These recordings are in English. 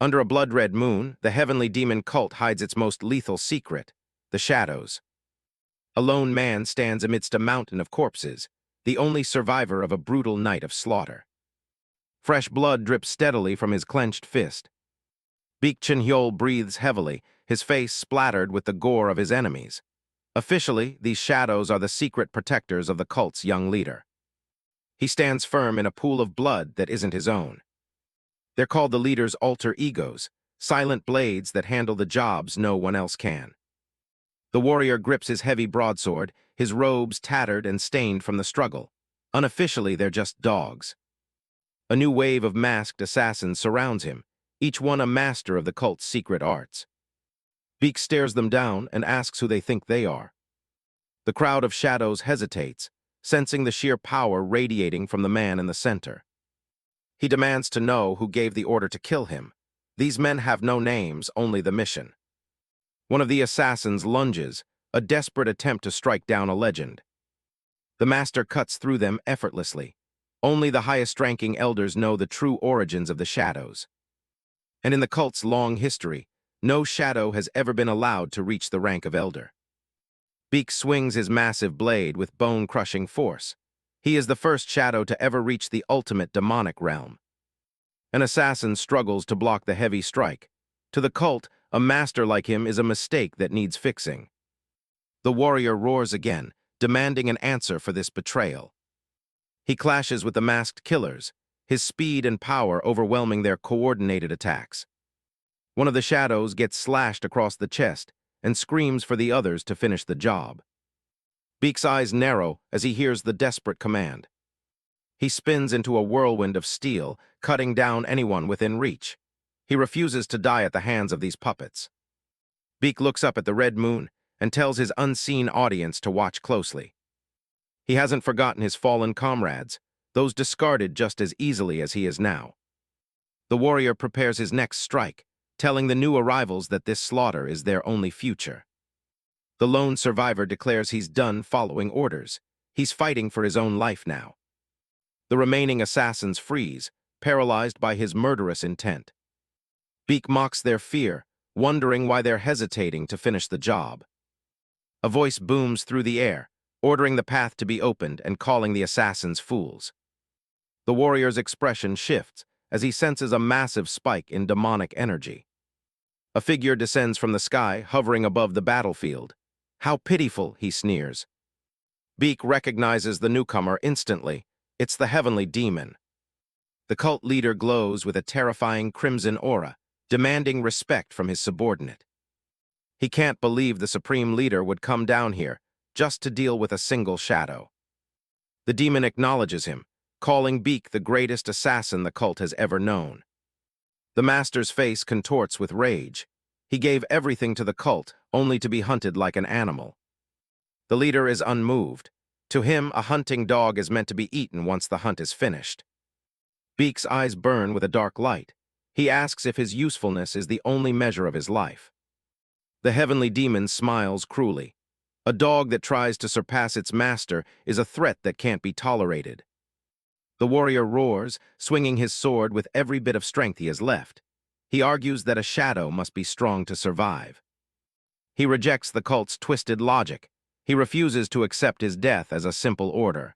Under a blood-red moon, the heavenly demon cult hides its most lethal secret, the shadows. A lone man stands amidst a mountain of corpses, the only survivor of a brutal night of slaughter. Fresh blood drips steadily from his clenched fist. Baek Cheonhyeol breathes heavily, his face splattered with the gore of his enemies. Officially, these shadows are the secret protectors of the cult's young leader. He stands firm in a pool of blood that isn't his own. They're called the leader's alter egos, silent blades that handle the jobs no one else can. The warrior grips his heavy broadsword, his robes tattered and stained from the struggle. Unofficially, they're just dogs. A new wave of masked assassins surrounds him, each one a master of the cult's secret arts. Baek stares them down and asks who they think they are. The crowd of shadows hesitates, sensing the sheer power radiating from the man in the center. He demands to know who gave the order to kill him. These men have no names, only the mission. One of the assassins lunges, a desperate attempt to strike down a legend. The master cuts through them effortlessly. Only the highest-ranking elders know the true origins of the shadows. And in the cult's long history, no shadow has ever been allowed to reach the rank of elder. Baek swings his massive blade with bone-crushing force. He is the first shadow to ever reach the ultimate demonic realm. An assassin struggles to block the heavy strike. To the cult, a master like him is a mistake that needs fixing. The warrior roars again, demanding an answer for this betrayal. He clashes with the masked killers, his speed and power overwhelming their coordinated attacks. One of the shadows gets slashed across the chest and screams for the others to finish the job. Baek's eyes narrow as he hears the desperate command. He spins into a whirlwind of steel, cutting down anyone within reach. He refuses to die at the hands of these puppets. Baek looks up at the red moon and tells his unseen audience to watch closely. He hasn't forgotten his fallen comrades, those discarded just as easily as he is now. The warrior prepares his next strike, telling the new arrivals that this slaughter is their only future. The lone survivor declares he's done following orders. He's fighting for his own life now. The remaining assassins freeze, paralyzed by his murderous intent. Baek mocks their fear, wondering why they're hesitating to finish the job. A voice booms through the air, ordering the path to be opened and calling the assassins fools. The warrior's expression shifts as he senses a massive spike in demonic energy. A figure descends from the sky, hovering above the battlefield. How pitiful, he sneers. Baek recognizes the newcomer instantly. It's the heavenly demon. The cult leader glows with a terrifying crimson aura, demanding respect from his subordinate. He can't believe the supreme leader would come down here just to deal with a single shadow. The demon acknowledges him, calling Baek the greatest assassin the cult has ever known. The master's face contorts with rage. He gave everything to the cult, only to be hunted like an animal. The leader is unmoved. To him, a hunting dog is meant to be eaten once the hunt is finished. Baek's eyes burn with a dark light. He asks if his usefulness is the only measure of his life. The heavenly demon smiles cruelly. A dog that tries to surpass its master is a threat that can't be tolerated. The warrior roars, swinging his sword with every bit of strength he has left. He argues that a shadow must be strong to survive. He rejects the cult's twisted logic. He refuses to accept his death as a simple order.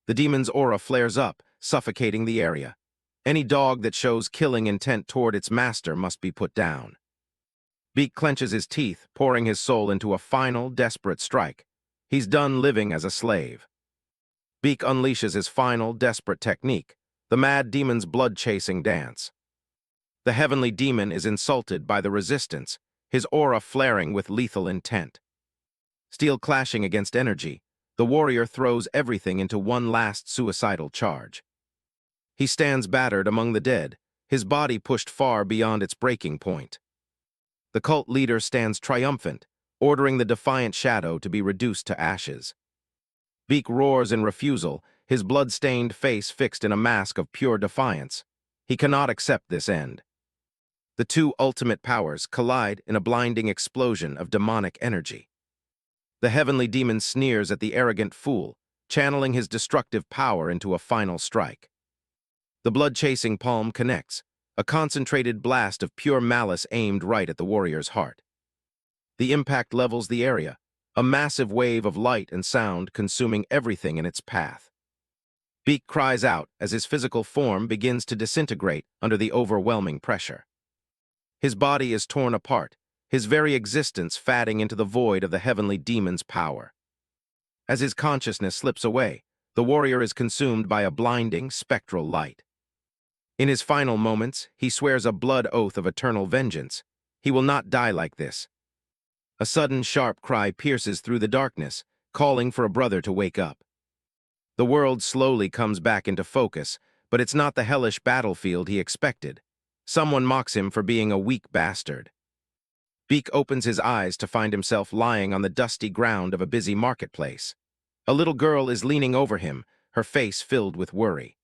The demon's aura flares up, suffocating the area. Any dog that shows killing intent toward its master must be put down. Baek clenches his teeth, pouring his soul into a final, desperate strike. He's done living as a slave. Baek unleashes his final, desperate technique, the mad demon's blood-chasing dance. The heavenly demon is insulted by the resistance, his aura flaring with lethal intent. Steel clashing against energy, the warrior throws everything into one last suicidal charge. He stands battered among the dead, his body pushed far beyond its breaking point. The cult leader stands triumphant, ordering the defiant shadow to be reduced to ashes. Baek roars in refusal, his blood-stained face fixed in a mask of pure defiance. He cannot accept this end. The two ultimate powers collide in a blinding explosion of demonic energy. The heavenly demon sneers at the arrogant fool, channeling his destructive power into a final strike. The blood-chasing palm connects, a concentrated blast of pure malice aimed right at the warrior's heart. The impact levels the area, a massive wave of light and sound consuming everything in its path. Baek cries out as his physical form begins to disintegrate under the overwhelming pressure. His body is torn apart, his very existence fading into the void of the heavenly demon's power. As his consciousness slips away, the warrior is consumed by a blinding, spectral light. In his final moments, he swears a blood oath of eternal vengeance. He will not die like this. A sudden, sharp cry pierces through the darkness, calling for a brother to wake up. The world slowly comes back into focus, but it's not the hellish battlefield he expected. Someone mocks him for being a weak bastard. Baek opens his eyes to find himself lying on the dusty ground of a busy marketplace. A little girl is leaning over him, her face filled with worry.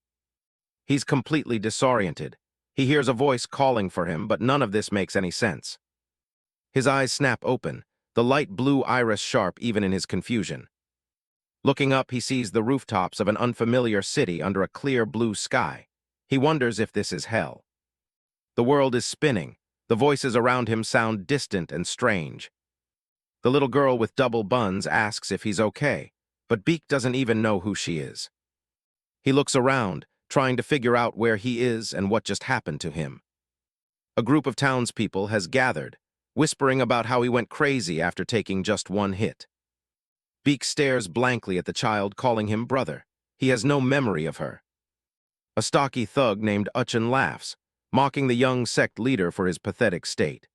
He's completely disoriented. He hears a voice calling for him, but none of this makes any sense. His eyes snap open, the light blue iris sharp even in his confusion. Looking up, he sees the rooftops of an unfamiliar city under a clear blue sky. He wonders if this is hell. The world is spinning. The voices around him sound distant and strange. The little girl with double buns asks if he's okay, but Baek doesn't even know who she is. He looks around, trying to figure out where he is and what just happened to him. A group of townspeople has gathered, whispering about how he went crazy after taking just one hit. Baek stares blankly at the child, calling him brother. He has no memory of her. A stocky thug named Uchin laughs, mocking the young sect leader for his pathetic state.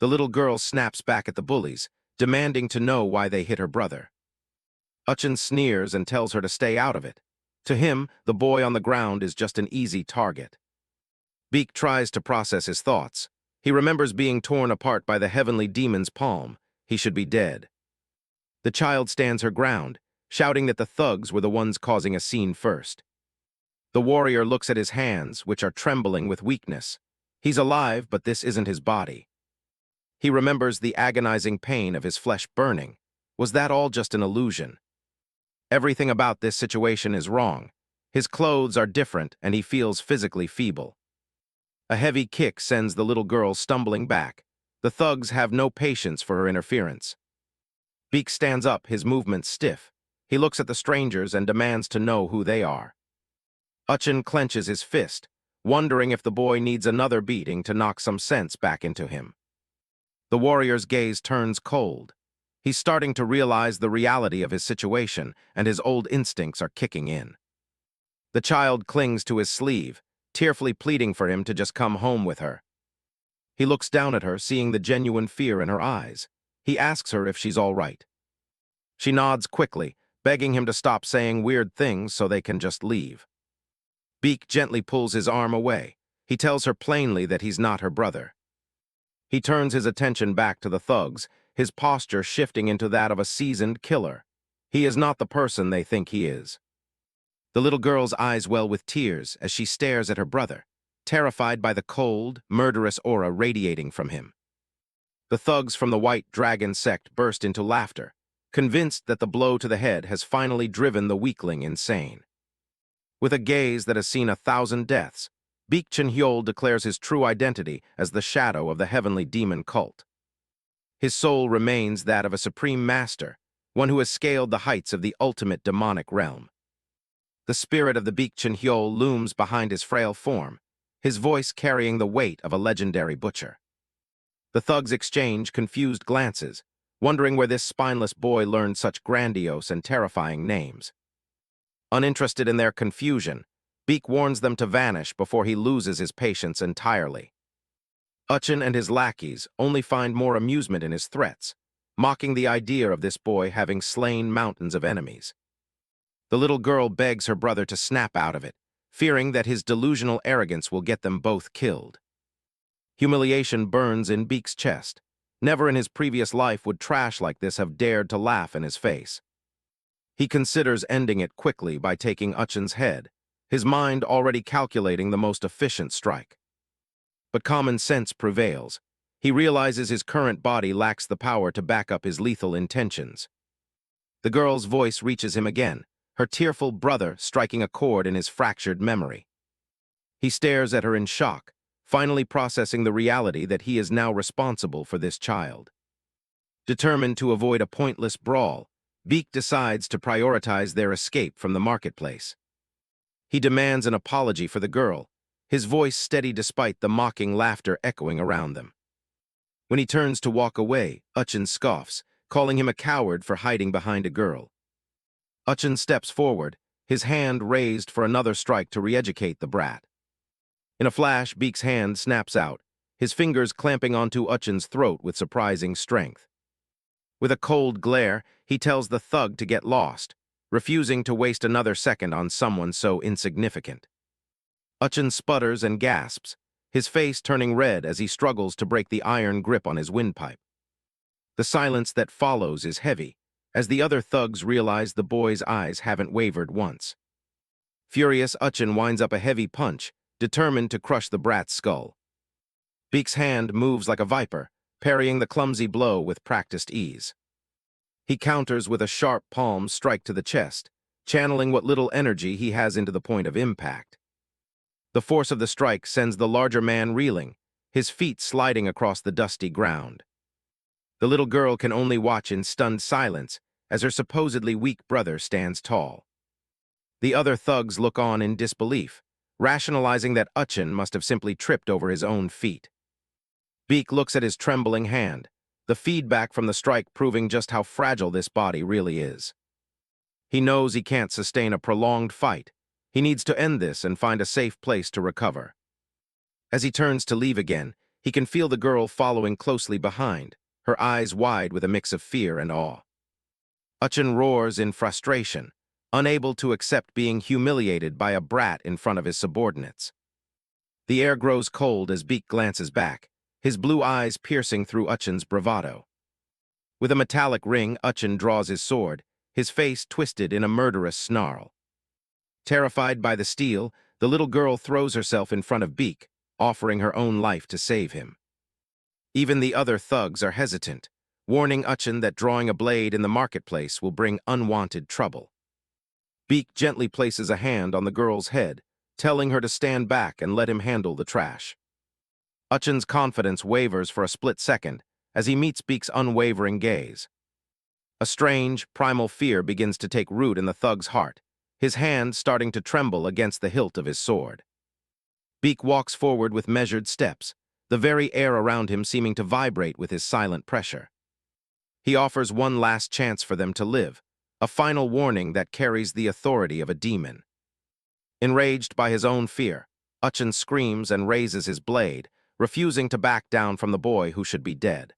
The little girl snaps back at the bullies, demanding to know why they hit her brother. Uchin sneers and tells her to stay out of it. To him, the boy on the ground is just an easy target. Baek tries to process his thoughts. He remembers being torn apart by the heavenly demon's palm. He should be dead. The child stands her ground, shouting that the thugs were the ones causing a scene first. The warrior looks at his hands, which are trembling with weakness. He's alive, but this isn't his body. He remembers the agonizing pain of his flesh burning. Was that all just an illusion? Everything about this situation is wrong. His clothes are different, and he feels physically feeble. A heavy kick sends the little girl stumbling back. The thugs have no patience for her interference. Baek stands up, his movements stiff. He looks at the strangers and demands to know who they are. Uchin clenches his fist, wondering if the boy needs another beating to knock some sense back into him. The warrior's gaze turns cold. He's starting to realize the reality of his situation, and his old instincts are kicking in. The child clings to his sleeve, tearfully pleading for him to just come home with her. He looks down at her, seeing the genuine fear in her eyes. He asks her if she's all right. She nods quickly, begging him to stop saying weird things so they can just leave. Baek gently pulls his arm away. He tells her plainly that he's not her brother. He turns his attention back to the thugs, his posture shifting into that of a seasoned killer. He is not the person they think he is. The little girl's eyes well with tears as she stares at her brother, terrified by the cold, murderous aura radiating from him. The thugs from the White Dragon sect burst into laughter, convinced that the blow to the head has finally driven the weakling insane. With a gaze that has seen 1,000 deaths, Baek Cheonhyeol declares his true identity as the shadow of the heavenly demon cult. His soul remains that of a supreme master, one who has scaled the heights of the ultimate demonic realm. The spirit of the Baek Cheonhyeol looms behind his frail form, his voice carrying the weight of a legendary butcher. The thugs exchange confused glances, wondering where this spineless boy learned such grandiose and terrifying names. Uninterested in their confusion, Baek warns them to vanish before he loses his patience entirely. Uchin and his lackeys only find more amusement in his threats, mocking the idea of this boy having slain mountains of enemies. The little girl begs her brother to snap out of it, fearing that his delusional arrogance will get them both killed. Humiliation burns in Baek's chest. Never in his previous life would trash like this have dared to laugh in his face. He considers ending it quickly by taking Uchin's head, his mind already calculating the most efficient strike. But common sense prevails. He realizes his current body lacks the power to back up his lethal intentions. The girl's voice reaches him again, her tearful brother striking a chord in his fractured memory. He stares at her in shock, finally processing the reality that he is now responsible for this child. Determined to avoid a pointless brawl, Baek decides to prioritize their escape from the marketplace. He demands an apology for the girl, his voice steady despite the mocking laughter echoing around them. When he turns to walk away, Uchin scoffs, calling him a coward for hiding behind a girl. Uchin steps forward, his hand raised for another strike to re-educate the brat. In a flash, Baek's hand snaps out, his fingers clamping onto Uchin's throat with surprising strength. With a cold glare, he tells the thug to get lost, refusing to waste another second on someone so insignificant. Uchin sputters and gasps, his face turning red as he struggles to break the iron grip on his windpipe. The silence that follows is heavy, as the other thugs realize the boy's eyes haven't wavered once. Furious, Uchin winds up a heavy punch, determined to crush the brat's skull. Baek's hand moves like a viper, parrying the clumsy blow with practiced ease. He counters with a sharp palm strike to the chest, channeling what little energy he has into the point of impact. The force of the strike sends the larger man reeling, his feet sliding across the dusty ground. The little girl can only watch in stunned silence as her supposedly weak brother stands tall. The other thugs look on in disbelief, rationalizing that Uchin must have simply tripped over his own feet. Baek looks at his trembling hand, the feedback from the strike proving just how fragile this body really is. He knows he can't sustain a prolonged fight. He needs to end this and find a safe place to recover. As he turns to leave again, he can feel the girl following closely behind, her eyes wide with a mix of fear and awe. Uchin roars in frustration, unable to accept being humiliated by a brat in front of his subordinates. The air grows cold as Baek glances back, his blue eyes piercing through Uchin's bravado. With a metallic ring, Uchin draws his sword, his face twisted in a murderous snarl. Terrified by the steel, the little girl throws herself in front of Baek, offering her own life to save him. Even the other thugs are hesitant, warning Uchin that drawing a blade in the marketplace will bring unwanted trouble. Baek gently places a hand on the girl's head, telling her to stand back and let him handle the trash. Uchin's confidence wavers for a split second as he meets Baek's unwavering gaze. A strange, primal fear begins to take root in the thug's heart, his hand starting to tremble against the hilt of his sword. Baek walks forward with measured steps, the very air around him seeming to vibrate with his silent pressure. He offers one last chance for them to live, a final warning that carries the authority of a demon. Enraged by his own fear, Uchin screams and raises his blade, refusing to back down from the boy who should be dead.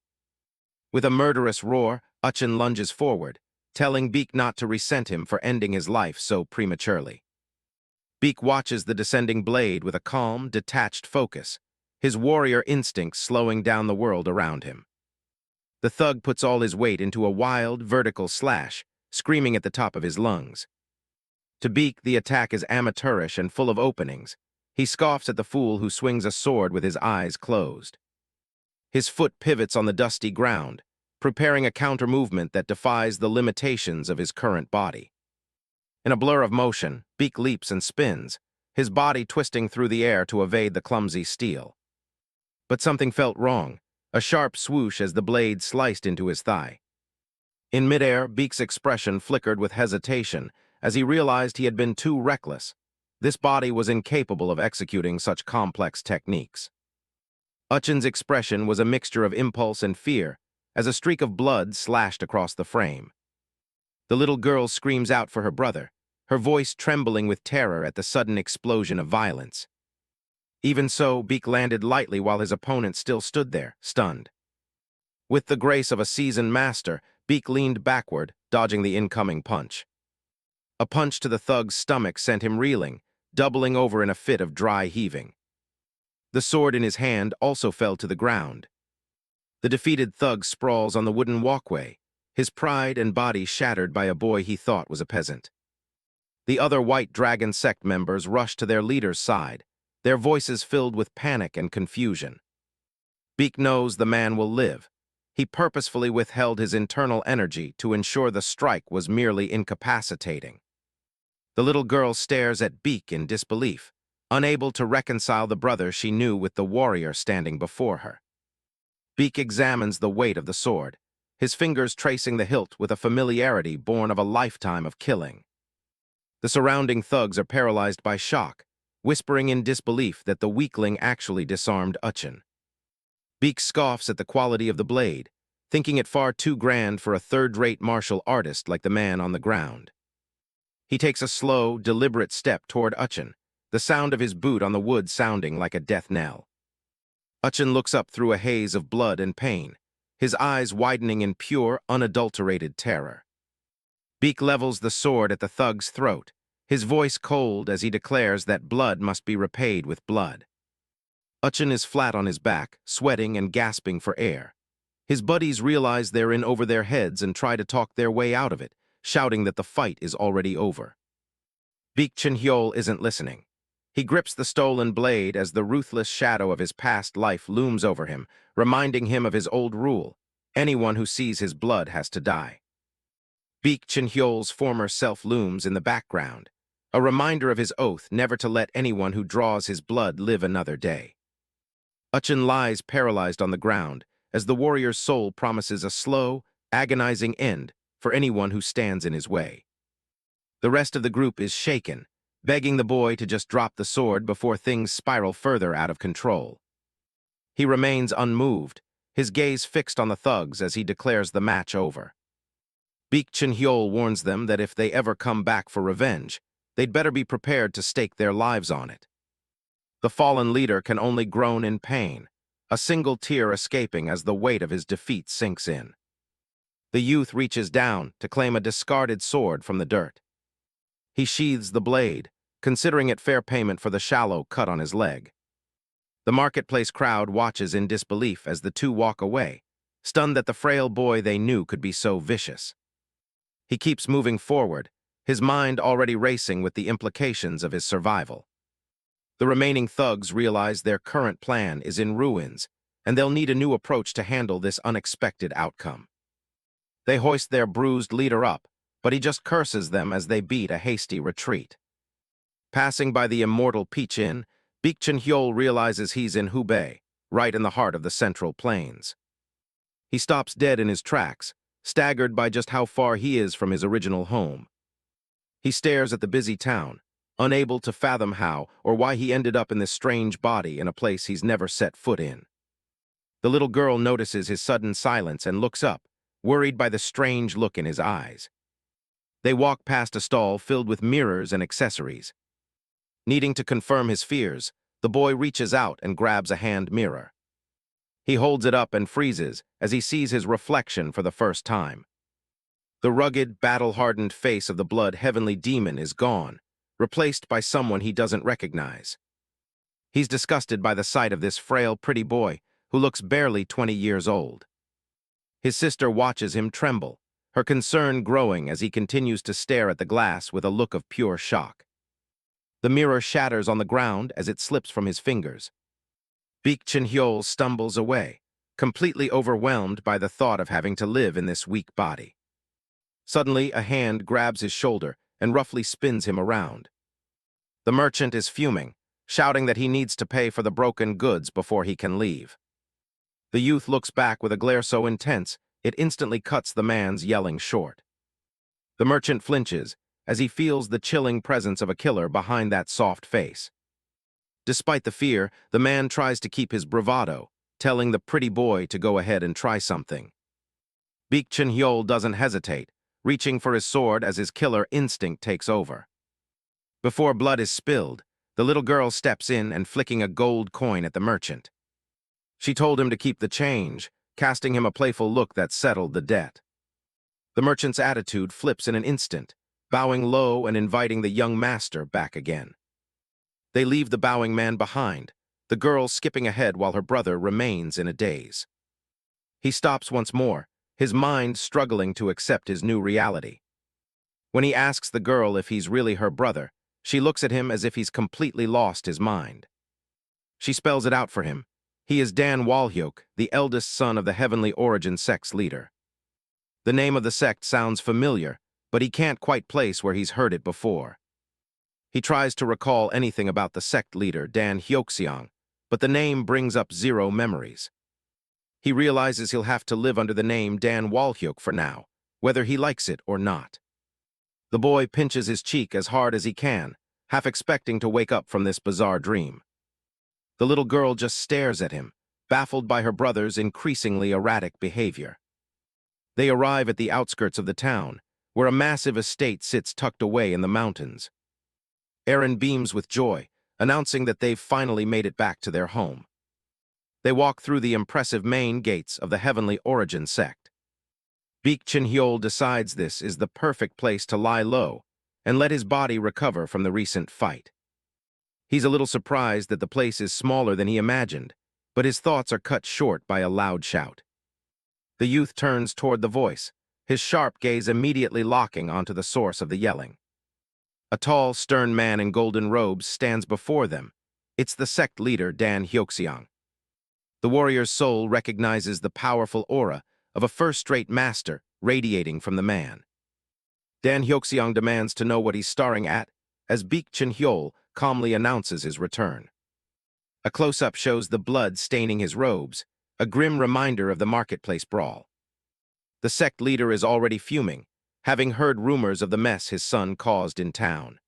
With a murderous roar, Uchin lunges forward, telling Baek not to resent him for ending his life so prematurely. Baek watches the descending blade with a calm, detached focus, his warrior instincts slowing down the world around him. The thug puts all his weight into a wild, vertical slash, screaming at the top of his lungs. To Baek, the attack is amateurish and full of openings. He scoffs at the fool who swings a sword with his eyes closed. His foot pivots on the dusty ground, preparing a counter-movement that defies the limitations of his current body. In a blur of motion, Baek leaps and spins, his body twisting through the air to evade the clumsy steel. But something felt wrong, a sharp swoosh as the blade sliced into his thigh. In midair, Baek's expression flickered with hesitation as he realized he had been too reckless. This body was incapable of executing such complex techniques. Uchin's expression was a mixture of impulse and fear, as a streak of blood slashed across the frame. The little girl screams out for her brother, her voice trembling with terror at the sudden explosion of violence. Even so, Baek landed lightly while his opponent still stood there, stunned. With the grace of a seasoned master, Baek leaned backward, dodging the incoming punch. A punch to the thug's stomach sent him reeling, doubling over in a fit of dry heaving. The sword in his hand also fell to the ground. The defeated thug sprawls on the wooden walkway, his pride and body shattered by a boy he thought was a peasant. The other White Dragon sect members rush to their leader's side, their voices filled with panic and confusion. Baek knows the man will live. He purposefully withheld his internal energy to ensure the strike was merely incapacitating. The little girl stares at Baek in disbelief, unable to reconcile the brother she knew with the warrior standing before her. Baek examines the weight of the sword, his fingers tracing the hilt with a familiarity born of a lifetime of killing. The surrounding thugs are paralyzed by shock, whispering in disbelief that the weakling actually disarmed Uchin. Baek scoffs at the quality of the blade, thinking it far too grand for a third-rate martial artist like the man on the ground. He takes a slow, deliberate step toward Uchin, the sound of his boot on the wood sounding like a death knell. Uchin looks up through a haze of blood and pain, his eyes widening in pure, unadulterated terror. Baek levels the sword at the thug's throat, his voice cold as he declares that blood must be repaid with blood. Uchin is flat on his back, sweating and gasping for air. His buddies realize they're in over their heads and try to talk their way out of it, shouting that the fight is already over. Baek Cheonhyeol isn't listening. He grips the stolen blade as the ruthless shadow of his past life looms over him, reminding him of his old rule: anyone who sees his blood has to die. Baek Cheonhyeol's former self looms in the background, a reminder of his oath never to let anyone who draws his blood live another day. Uchin lies paralyzed on the ground as the warrior's soul promises a slow, agonizing end for anyone who stands in his way. The rest of the group is shaken, begging the boy to just drop the sword before things spiral further out of control. He remains unmoved, his gaze fixed on the thugs as he declares the match over. Baek Cheonhyeol warns them that if they ever come back for revenge, they'd better be prepared to stake their lives on it. The fallen leader can only groan in pain, a single tear escaping as the weight of his defeat sinks in. The youth reaches down to claim a discarded sword from the dirt. He sheathes the blade, considering it fair payment for the shallow cut on his leg. The marketplace crowd watches in disbelief as the two walk away, stunned that the frail boy they knew could be so vicious. He keeps moving forward, his mind already racing with the implications of his survival. The remaining thugs realize their current plan is in ruins, and they'll need a new approach to handle this unexpected outcome. They hoist their bruised leader up, but he just curses them as they beat a hasty retreat. Passing by the immortal Peach Inn, Baek Cheonhyeol realizes he's in Hubei, right in the heart of the Central Plains. He stops dead in his tracks, staggered by just how far he is from his original home. He stares at the busy town, unable to fathom how or why he ended up in this strange body in a place he's never set foot in. The little girl notices his sudden silence and looks up, worried by the strange look in his eyes. They walk past a stall filled with mirrors and accessories. Needing to confirm his fears, the boy reaches out and grabs a hand mirror. He holds it up and freezes as he sees his reflection for the first time. The rugged, battle-hardened face of the blood-heavenly demon is gone, replaced by someone he doesn't recognize. He's disgusted by the sight of this frail, pretty boy who looks barely 20 years old. His sister watches him tremble, her concern growing as he continues to stare at the glass with a look of pure shock. The mirror shatters on the ground as it slips from his fingers. Baek Cheonhyeol stumbles away, completely overwhelmed by the thought of having to live in this weak body. Suddenly, a hand grabs his shoulder and roughly spins him around. The merchant is fuming, shouting that he needs to pay for the broken goods before he can leave. The youth looks back with a glare so intense, it instantly cuts the man's yelling short. The merchant flinches as he feels the chilling presence of a killer behind that soft face. Despite the fear, the man tries to keep his bravado, telling the pretty boy to go ahead and try something. Baek Cheonhyeol doesn't hesitate, reaching for his sword as his killer instinct takes over. Before blood is spilled, the little girl steps in and flicking a gold coin at the merchant. She told him to keep the change, casting him a playful look that settled the debt. The merchant's attitude flips in an instant, bowing low and inviting the young master back again. They leave the bowing man behind, the girl skipping ahead while her brother remains in a daze. He stops once more, his mind struggling to accept his new reality. When he asks the girl if he's really her brother, she looks at him as if he's completely lost his mind. She spells it out for him. He is Dan Wolhyeok, the eldest son of the Heavenly Origin sect's leader. The name of the sect sounds familiar, but he can't quite place where he's heard it before. He tries to recall anything about the sect leader, Dan Wolhyeok, but the name brings up zero memories. He realizes he'll have to live under the name Dan Wolhyeok for now, whether he likes it or not. The boy pinches his cheek as hard as he can, half expecting to wake up from this bizarre dream. The little girl just stares at him, baffled by her brother's increasingly erratic behavior. They arrive at the outskirts of the town, where a massive estate sits tucked away in the mountains. Eren beams with joy, announcing that they've finally made it back to their home. They walk through the impressive main gates of the Heavenly Origin sect. Baek Cheonhyeol decides this is the perfect place to lie low and let his body recover from the recent fight. He's a little surprised that the place is smaller than he imagined, but his thoughts are cut short by a loud shout. The youth turns toward the voice, his sharp gaze immediately locking onto the source of the yelling. A tall, stern man in golden robes stands before them. It's the sect leader, Dan Wolhyeok. The warrior's soul recognizes the powerful aura of a first-rate master radiating from the man. Dan Wolhyeok demands to know what he's staring at, as Baek Cheonhyeol calmly announces his return. A close-up shows the blood staining his robes, a grim reminder of the marketplace brawl. The sect leader is already fuming, having heard rumors of the mess his son caused in town.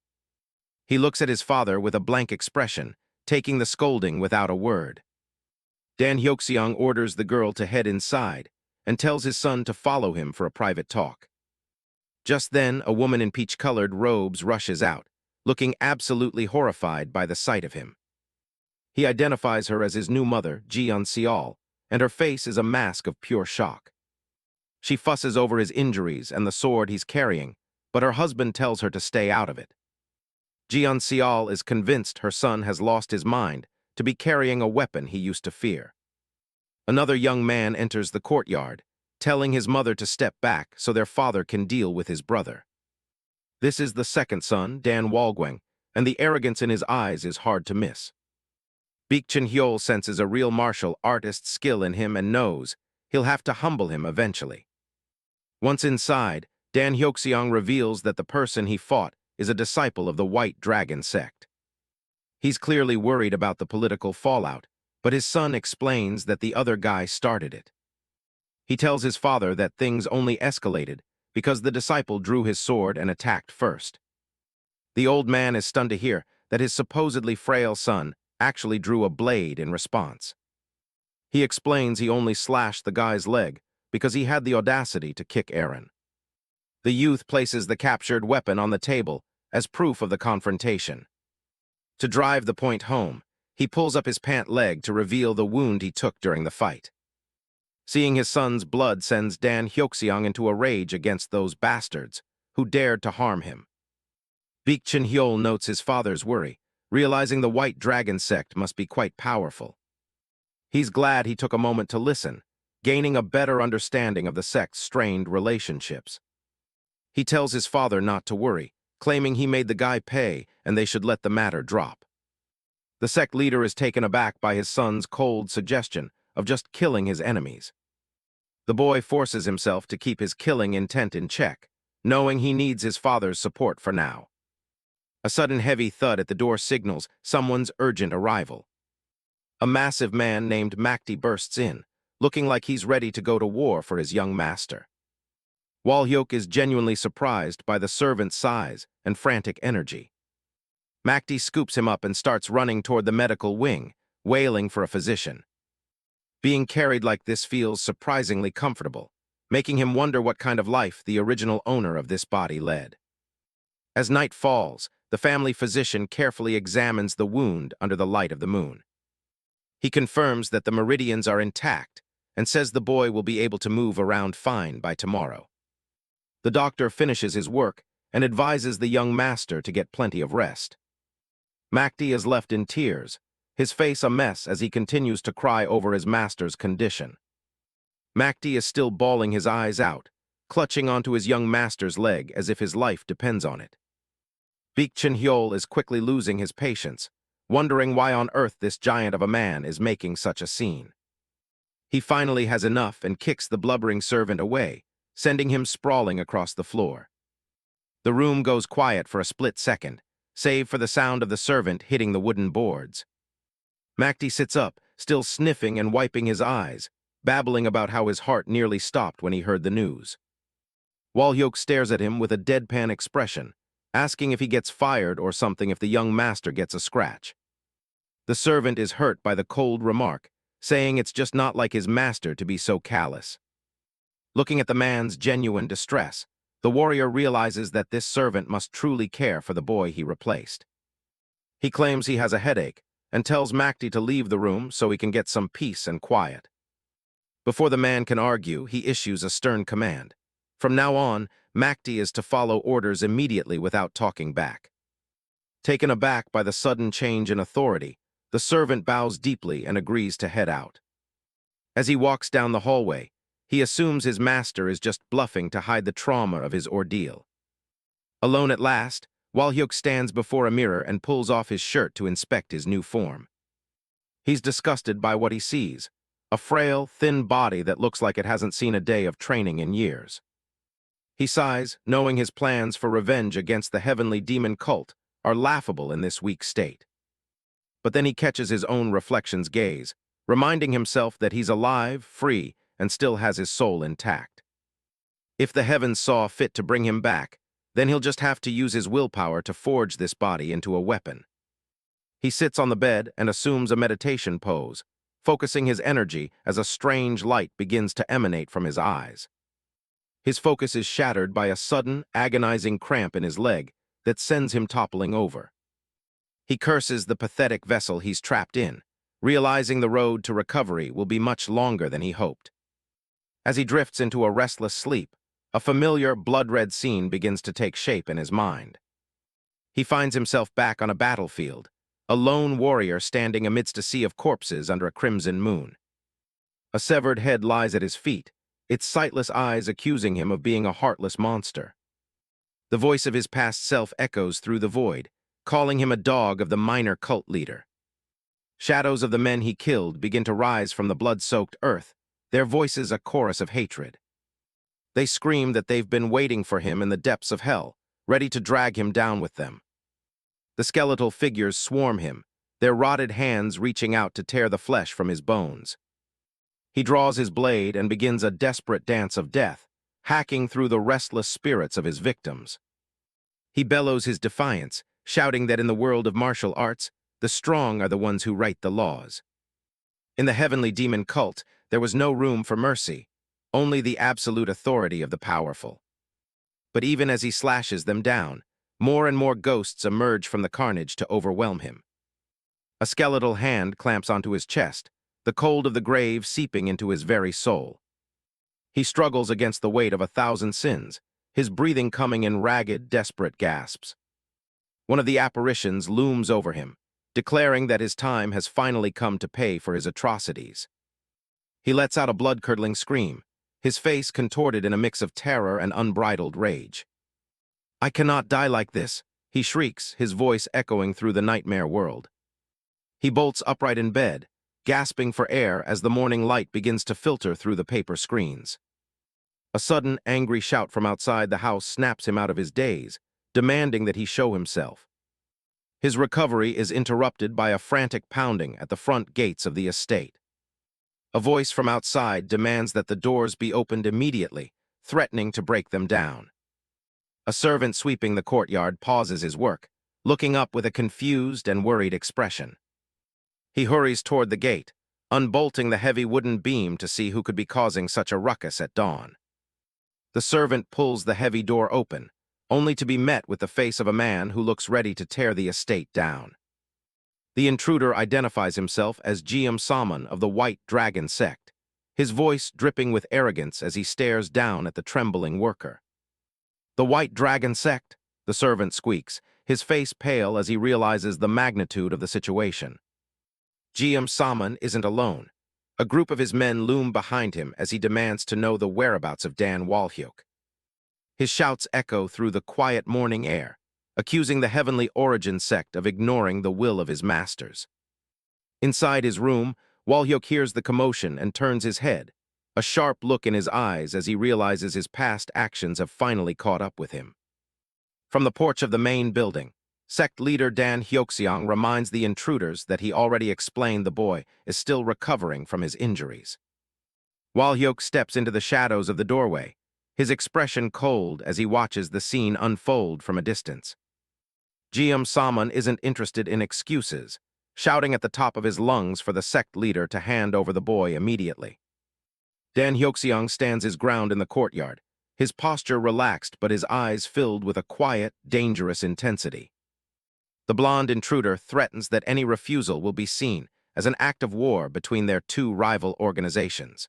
He looks at his father with a blank expression, taking the scolding without a word. Dan Wolhyeok orders the girl to head inside and tells his son to follow him for a private talk. Just then, a woman in peach-colored robes rushes out, looking absolutely horrified by the sight of him. He identifies her as his new mother, Jeon-seol, and her face is a mask of pure shock. She fusses over his injuries and the sword he's carrying, but her husband tells her to stay out of it. Jeon-seol is convinced her son has lost his mind to be carrying a weapon he used to fear. Another young man enters the courtyard, telling his mother to step back so their father can deal with his brother. This is the second son, Dan Wolhyeok, and the arrogance in his eyes is hard to miss. Baek Cheonhyeol senses a real martial artist's skill in him and knows he'll have to humble him eventually. Once inside, Dan Wolhyeok reveals that the person he fought is a disciple of the White Dragon sect. He's clearly worried about the political fallout, but his son explains that the other guy started it. He tells his father that things only escalated because the disciple drew his sword and attacked first. The old man is stunned to hear that his supposedly frail son actually drew a blade in response. He explains he only slashed the guy's leg because he had the audacity to kick Eren. The youth places the captured weapon on the table as proof of the confrontation. To drive the point home, he pulls up his pant leg to reveal the wound he took during the fight. Seeing his son's blood sends Dan Wolhyeok into a rage against those bastards who dared to harm him. Baek Cheonhyeol notes his father's worry, realizing the White Dragon sect must be quite powerful. He's glad he took a moment to listen, gaining a better understanding of the sect's strained relationships. He tells his father not to worry, claiming he made the guy pay and they should let the matter drop. The sect leader is taken aback by his son's cold suggestion of just killing his enemies. The boy forces himself to keep his killing intent in check, knowing he needs his father's support for now. A sudden heavy thud at the door signals someone's urgent arrival. A massive man named Makti bursts in, looking like he's ready to go to war for his young master. Wolhyeok is genuinely surprised by the servant's size and frantic energy. Makti scoops him up and starts running toward the medical wing, wailing for a physician. Being carried like this feels surprisingly comfortable, making him wonder what kind of life the original owner of this body led. As night falls, the family physician carefully examines the wound under the light of the moon. He confirms that the meridians are intact and says the boy will be able to move around fine by tomorrow. The doctor finishes his work and advises the young master to get plenty of rest. Makti is left in tears, his face a mess as he continues to cry over his master's condition. Makti is still bawling his eyes out, clutching onto his young master's leg as if his life depends on it. Baek Cheonhyeol is quickly losing his patience, wondering why on earth this giant of a man is making such a scene. He finally has enough and kicks the blubbering servant away, sending him sprawling across the floor. The room goes quiet for a split second, save for the sound of the servant hitting the wooden boards. Makti sits up, still sniffing and wiping his eyes, babbling about how his heart nearly stopped when he heard the news. Wolhyeok stares at him with a deadpan expression, asking if he gets fired or something if the young master gets a scratch. The servant is hurt by the cold remark, saying it's just not like his master to be so callous. Looking at the man's genuine distress, the warrior realizes that this servant must truly care for the boy he replaced. He claims he has a headache and tells Makti to leave the room so he can get some peace and quiet. Before the man can argue, he issues a stern command. From now on, Makti is to follow orders immediately without talking back. Taken aback by the sudden change in authority, the servant bows deeply and agrees to head out. As he walks down the hallway, he assumes his master is just bluffing to hide the trauma of his ordeal. Alone at last, Wolhyeok stands before a mirror and pulls off his shirt to inspect his new form. He's disgusted by what he sees, a frail, thin body that looks like it hasn't seen a day of training in years. He sighs, knowing his plans for revenge against the heavenly demon cult are laughable in this weak state. But then he catches his own reflection's gaze, reminding himself that he's alive, free, and still has his soul intact. If the heavens saw fit to bring him back, then he'll just have to use his willpower to forge this body into a weapon. He sits on the bed and assumes a meditation pose, focusing his energy as a strange light begins to emanate from his eyes. His focus is shattered by a sudden, agonizing cramp in his leg that sends him toppling over. He curses the pathetic vessel he's trapped in, realizing the road to recovery will be much longer than he hoped. As he drifts into a restless sleep, a familiar, blood-red scene begins to take shape in his mind. He finds himself back on a battlefield, a lone warrior standing amidst a sea of corpses under a crimson moon. A severed head lies at his feet, its sightless eyes accusing him of being a heartless monster. The voice of his past self echoes through the void, calling him a dog of the minor cult leader. Shadows of the men he killed begin to rise from the blood-soaked earth, their voices a chorus of hatred. They scream that they've been waiting for him in the depths of hell, ready to drag him down with them. The skeletal figures swarm him, their rotted hands reaching out to tear the flesh from his bones. He draws his blade and begins a desperate dance of death, hacking through the restless spirits of his victims. He bellows his defiance, shouting that in the world of martial arts, the strong are the ones who write the laws. In the heavenly demon cult, there was no room for mercy, only the absolute authority of the powerful. But even as he slashes them down, more and more ghosts emerge from the carnage to overwhelm him. A skeletal hand clamps onto his chest, the cold of the grave seeping into his very soul. He struggles against the weight of 1,000 sins, his breathing coming in ragged, desperate gasps. One of the apparitions looms over him, declaring that his time has finally come to pay for his atrocities. He lets out a blood-curdling scream, his face contorted in a mix of terror and unbridled rage. "I cannot die like this," he shrieks, his voice echoing through the nightmare world. He bolts upright in bed, gasping for air as the morning light begins to filter through the paper screens. A sudden, angry shout from outside the house snaps him out of his daze, demanding that he show himself. His recovery is interrupted by a frantic pounding at the front gates of the estate. A voice from outside demands that the doors be opened immediately, threatening to break them down. A servant sweeping the courtyard pauses his work, looking up with a confused and worried expression. He hurries toward the gate, unbolting the heavy wooden beam to see who could be causing such a ruckus at dawn. The servant pulls the heavy door open, only to be met with the face of a man who looks ready to tear the estate down. The intruder identifies himself as Saman of the White Dragon sect, his voice dripping with arrogance as he stares down at the trembling worker. "The White Dragon sect?" the servant squeaks, his face pale as he realizes the magnitude of the situation. Saman isn't alone. A group of his men loom behind him as he demands to know the whereabouts of Dan Wolhyeok. His shouts echo through the quiet morning air, accusing the Heavenly Origin sect of ignoring the will of his masters. Inside his room, Wolhyeok hears the commotion and turns his head, a sharp look in his eyes as he realizes his past actions have finally caught up with him. From the porch of the main building, Sect leader Dan Wolhyeok reminds the intruders that he already explained the boy is still recovering from his injuries. Wolhyeok steps into the shadows of the doorway, his expression cold as he watches the scene unfold from a distance. Samon isn't interested in excuses, shouting at the top of his lungs for the sect leader to hand over the boy immediately. Dan Wolhyeok stands his ground in the courtyard, his posture relaxed but his eyes filled with a quiet, dangerous intensity. The blonde intruder threatens that any refusal will be seen as an act of war between their two rival organizations.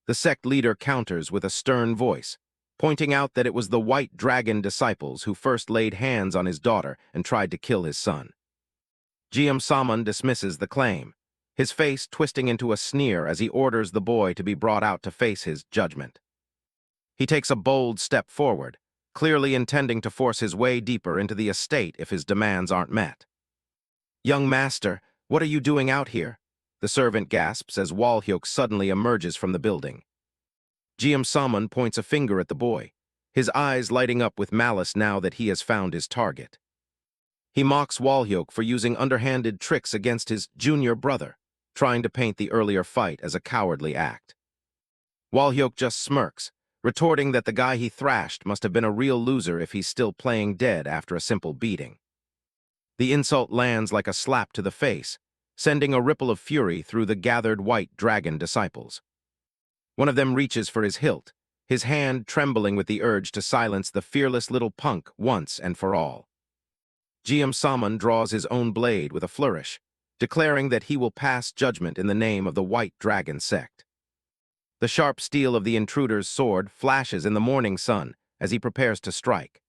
The sect leader counters with a stern voice, pointing out that it was the White Dragon disciples who first laid hands on his daughter and tried to kill his son. Samon dismisses the claim, his face twisting into a sneer as he orders the boy to be brought out to face his judgment. He takes a bold step forward, clearly intending to force his way deeper into the estate if his demands aren't met. "Young master, what are you doing out here?" the servant gasps as Wolhyeok suddenly emerges from the building. Samon points a finger at the boy, his eyes lighting up with malice now that he has found his target. He mocks Wolhyeok for using underhanded tricks against his junior brother, trying to paint the earlier fight as a cowardly act. Wolhyeok just smirks, retorting that the guy he thrashed must have been a real loser if he's still playing dead after a simple beating. The insult lands like a slap to the face, sending a ripple of fury through the gathered White Dragon disciples. One of them reaches for his hilt, his hand trembling with the urge to silence the fearless little punk once and for all. Samon draws his own blade with a flourish, declaring that he will pass judgment in the name of the White Dragon sect. The sharp steel of the intruder's sword flashes in the morning sun as he prepares to strike.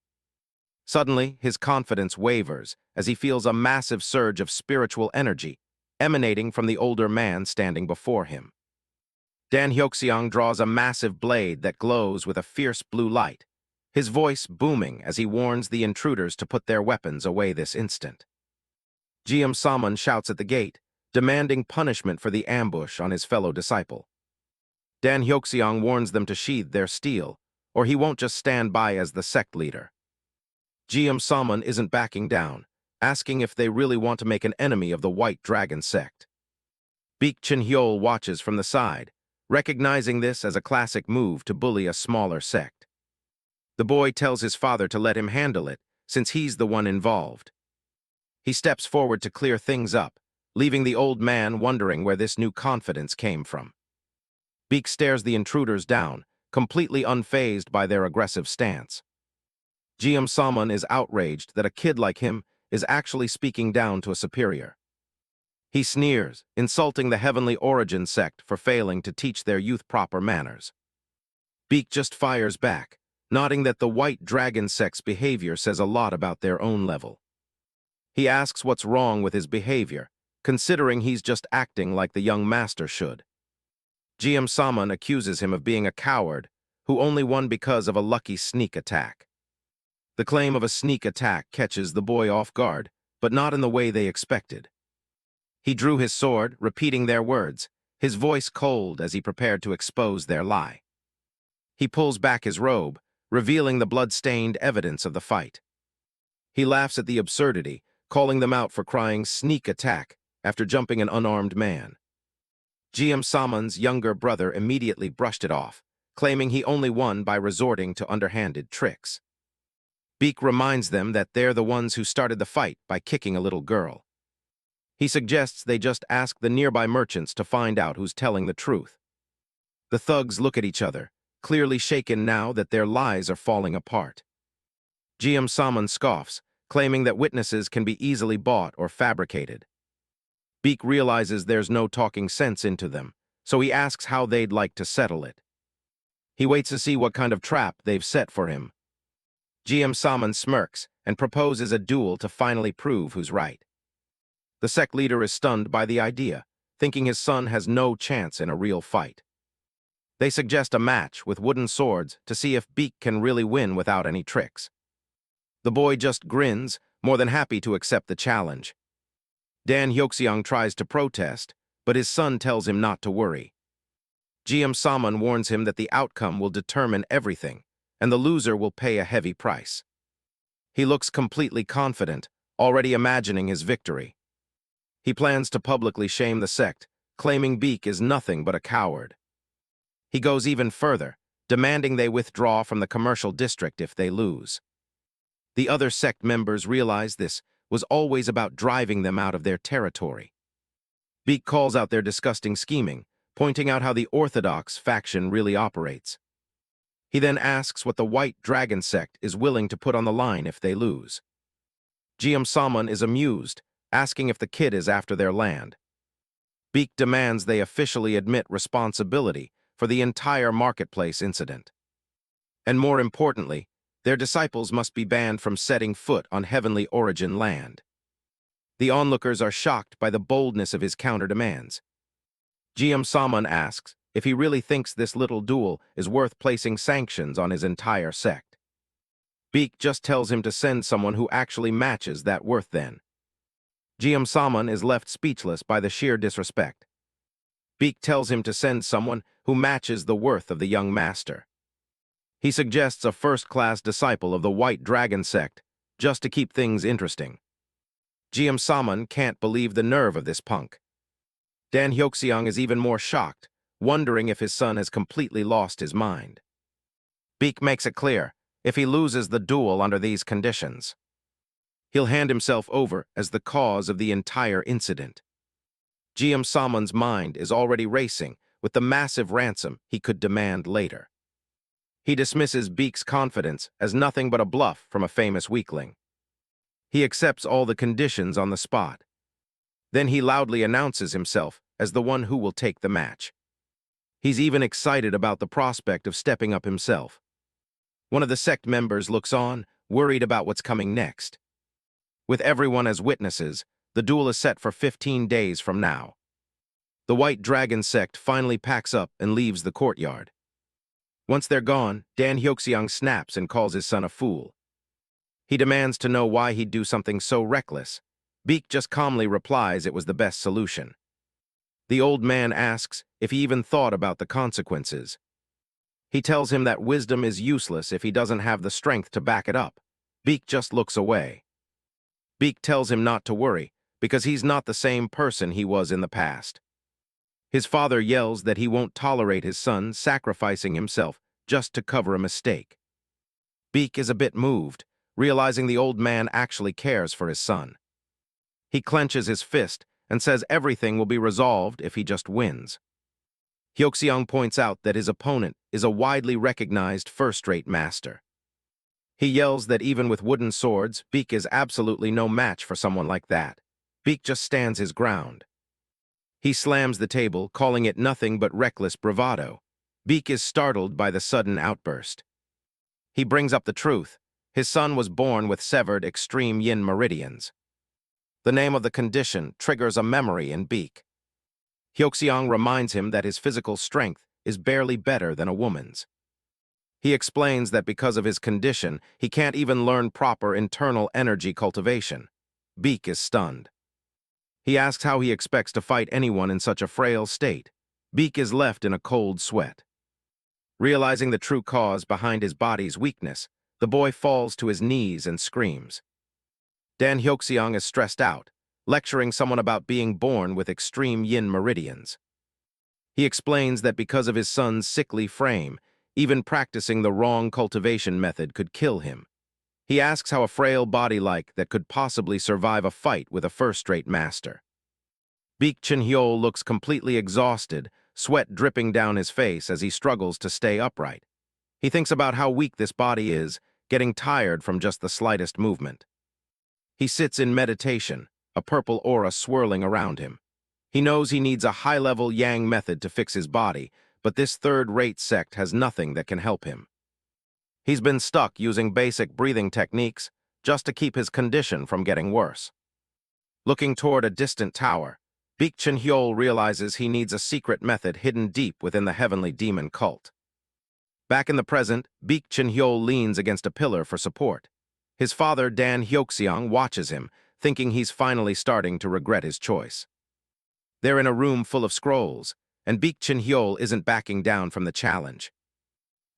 Suddenly, his confidence wavers as he feels a massive surge of spiritual energy emanating from the older man standing before him. Dan Wolhyeok draws a massive blade that glows with a fierce blue light, his voice booming as he warns the intruders to put their weapons away this instant. Samon shouts at the gate, demanding punishment for the ambush on his fellow disciple. Dan Wolhyeok warns them to sheathe their steel, or he won't just stand by as the sect leader. Samon isn't backing down, asking if they really want to make an enemy of the White Dragon sect. Baek Cheonhyeol watches from the side, recognizing this as a classic move to bully a smaller sect. The boy tells his father to let him handle it, since he's the one involved. He steps forward to clear things up, leaving the old man wondering where this new confidence came from. Baek stares the intruders down, completely unfazed by their aggressive stance. Samon is outraged that a kid like him is actually speaking down to a superior. He sneers, insulting the Heavenly Origin sect for failing to teach their youth proper manners. Baek just fires back, nodding that the White Dragon sect's behavior says a lot about their own level. He asks what's wrong with his behavior, considering he's just acting like the young master should. Samon accuses him of being a coward who only won because of a lucky sneak attack. The claim of a sneak attack catches the boy off guard, but not in the way they expected. He drew his sword, repeating their words, his voice cold as he prepared to expose their lie. He pulls back his robe, revealing the blood-stained evidence of the fight. He laughs at the absurdity, calling them out for crying sneak attack after jumping an unarmed man. Samon's younger brother immediately brushed it off, claiming he only won by resorting to underhanded tricks. Baek reminds them that they're the ones who started the fight by kicking a little girl. He suggests they just ask the nearby merchants to find out who's telling the truth. The thugs look at each other, clearly shaken now that their lies are falling apart. Samon scoffs, claiming that witnesses can be easily bought or fabricated. Baek realizes there's no talking sense into them, so he asks how they'd like to settle it. He waits to see what kind of trap they've set for him. Samon smirks and proposes a duel to finally prove who's right. The sect leader is stunned by the idea, thinking his son has no chance in a real fight. They suggest a match with wooden swords to see if Baek can really win without any tricks. The boy just grins, more than happy to accept the challenge. Dan Wolhyeok tries to protest, but his son tells him not to worry. Samon warns him that the outcome will determine everything, and the loser will pay a heavy price. He looks completely confident, already imagining his victory. He plans to publicly shame the sect, claiming Baek is nothing but a coward. He goes even further, demanding they withdraw from the commercial district if they lose. The other sect members realize this was always about driving them out of their territory. Baek calls out their disgusting scheming, pointing out how the orthodox faction really operates. He then asks what the White Dragon sect is willing to put on the line if they lose. Saman is amused, asking if the kid is after their land. Baek demands they officially admit responsibility for the entire marketplace incident. And more importantly, their disciples must be banned from setting foot on heavenly origin land. The onlookers are shocked by the boldness of his counter-demands. Saman asks if he really thinks this little duel is worth placing sanctions on his entire sect. Baek just tells him to send someone who actually matches that worth then. Saman is left speechless by the sheer disrespect. Baek tells him to send someone who matches the worth of the young master. He suggests a first-class disciple of the White Dragon sect, just to keep things interesting. Saman can't believe the nerve of this punk. Dan Wolhyeok is even more shocked, wondering if his son has completely lost his mind. Baek makes it clear, if he loses the duel under these conditions, he'll hand himself over as the cause of the entire incident. Saman's mind is already racing with the massive ransom he could demand later. He dismisses Baek's confidence as nothing but a bluff from a famous weakling. He accepts all the conditions on the spot. Then he loudly announces himself as the one who will take the match. He's even excited about the prospect of stepping up himself. One of the sect members looks on, worried about what's coming next. With everyone as witnesses, the duel is set for 15 days from now. The White Dragon sect finally packs up and leaves the courtyard. Once they're gone, Dan Wolhyeok snaps and calls his son a fool. He demands to know why he'd do something so reckless. Baek just calmly replies it was the best solution. The old man asks if he even thought about the consequences. He tells him that wisdom is useless if he doesn't have the strength to back it up. Baek just looks away. Baek tells him not to worry, because he's not the same person he was in the past. His father yells that he won't tolerate his son sacrificing himself just to cover a mistake. Baek is a bit moved, realizing the old man actually cares for his son. He clenches his fist and says everything will be resolved if he just wins. Wolhyeok points out that his opponent is a widely recognized first-rate master. He yells that even with wooden swords, Baek is absolutely no match for someone like that. Baek just stands his ground. He slams the table, calling it nothing but reckless bravado. Baek is startled by the sudden outburst. He brings up the truth. His son was born with severed extreme yin meridians. The name of the condition triggers a memory in Baek. Wolhyeok reminds him that his physical strength is barely better than a woman's. He explains that because of his condition, he can't even learn proper internal energy cultivation. Baek is stunned. He asks how he expects to fight anyone in such a frail state. Baek is left in a cold sweat. Realizing the true cause behind his body's weakness, the boy falls to his knees and screams. Dan Wolhyeok is stressed out, lecturing someone about being born with extreme yin meridians. He explains that because of his son's sickly frame, even practicing the wrong cultivation method could kill him. He asks how a frail body like that could possibly survive a fight with a first-rate master. Baek Cheonhyeol looks completely exhausted, sweat dripping down his face as he struggles to stay upright. He thinks about how weak this body is, getting tired from just the slightest movement. He sits in meditation, a purple aura swirling around him. He knows he needs a high-level yang method to fix his body, but this third-rate sect has nothing that can help him. He's been stuck using basic breathing techniques just to keep his condition from getting worse. Looking toward a distant tower, Baek Cheonhyeol realizes he needs a secret method hidden deep within the heavenly demon cult. Back in the present, Baek Cheonhyeol leans against a pillar for support. His father, Dan Wolhyeok, watches him, thinking he's finally starting to regret his choice. They're in a room full of scrolls, and Baek Cheonhyeol isn't backing down from the challenge.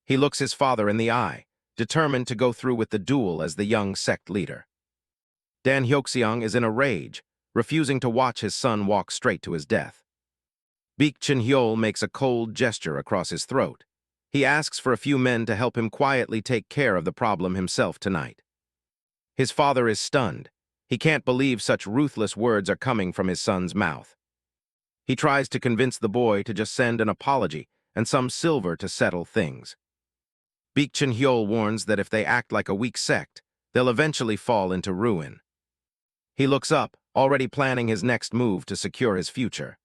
He looks his father in the eye, determined to go through with the duel as the young sect leader. Dan Wolhyeok is in a rage, refusing to watch his son walk straight to his death. Baek Cheonhyeol makes a cold gesture across his throat. He asks for a few men to help him quietly take care of the problem himself tonight. His father is stunned. He can't believe such ruthless words are coming from his son's mouth. He tries to convince the boy to just send an apology and some silver to settle things. Baek Cheonhyeol warns that if they act like a weak sect, they'll eventually fall into ruin. He looks up, already planning his next move to secure his future.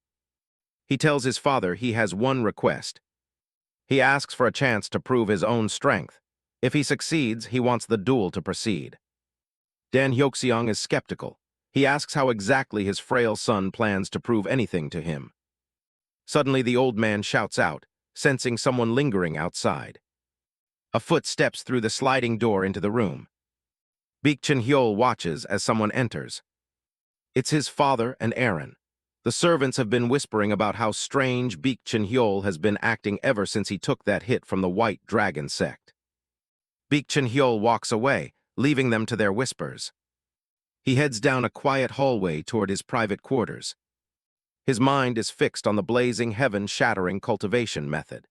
He tells his father he has one request. He asks for a chance to prove his own strength. If he succeeds, he wants the duel to proceed. Dan Wolhyeok is skeptical. He asks how exactly his frail son plans to prove anything to him. Suddenly, the old man shouts out, sensing someone lingering outside. A foot steps through the sliding door into the room. Baek Cheonhyeol watches as someone enters. It's his father and Aaron. The servants have been whispering about how strange Baek Cheonhyeol has been acting ever since he took that hit from the White Dragon sect. Baek Cheonhyeol walks away, leaving them to their whispers. He heads down a quiet hallway toward his private quarters. His mind is fixed on the blazing, heaven-shattering cultivation method.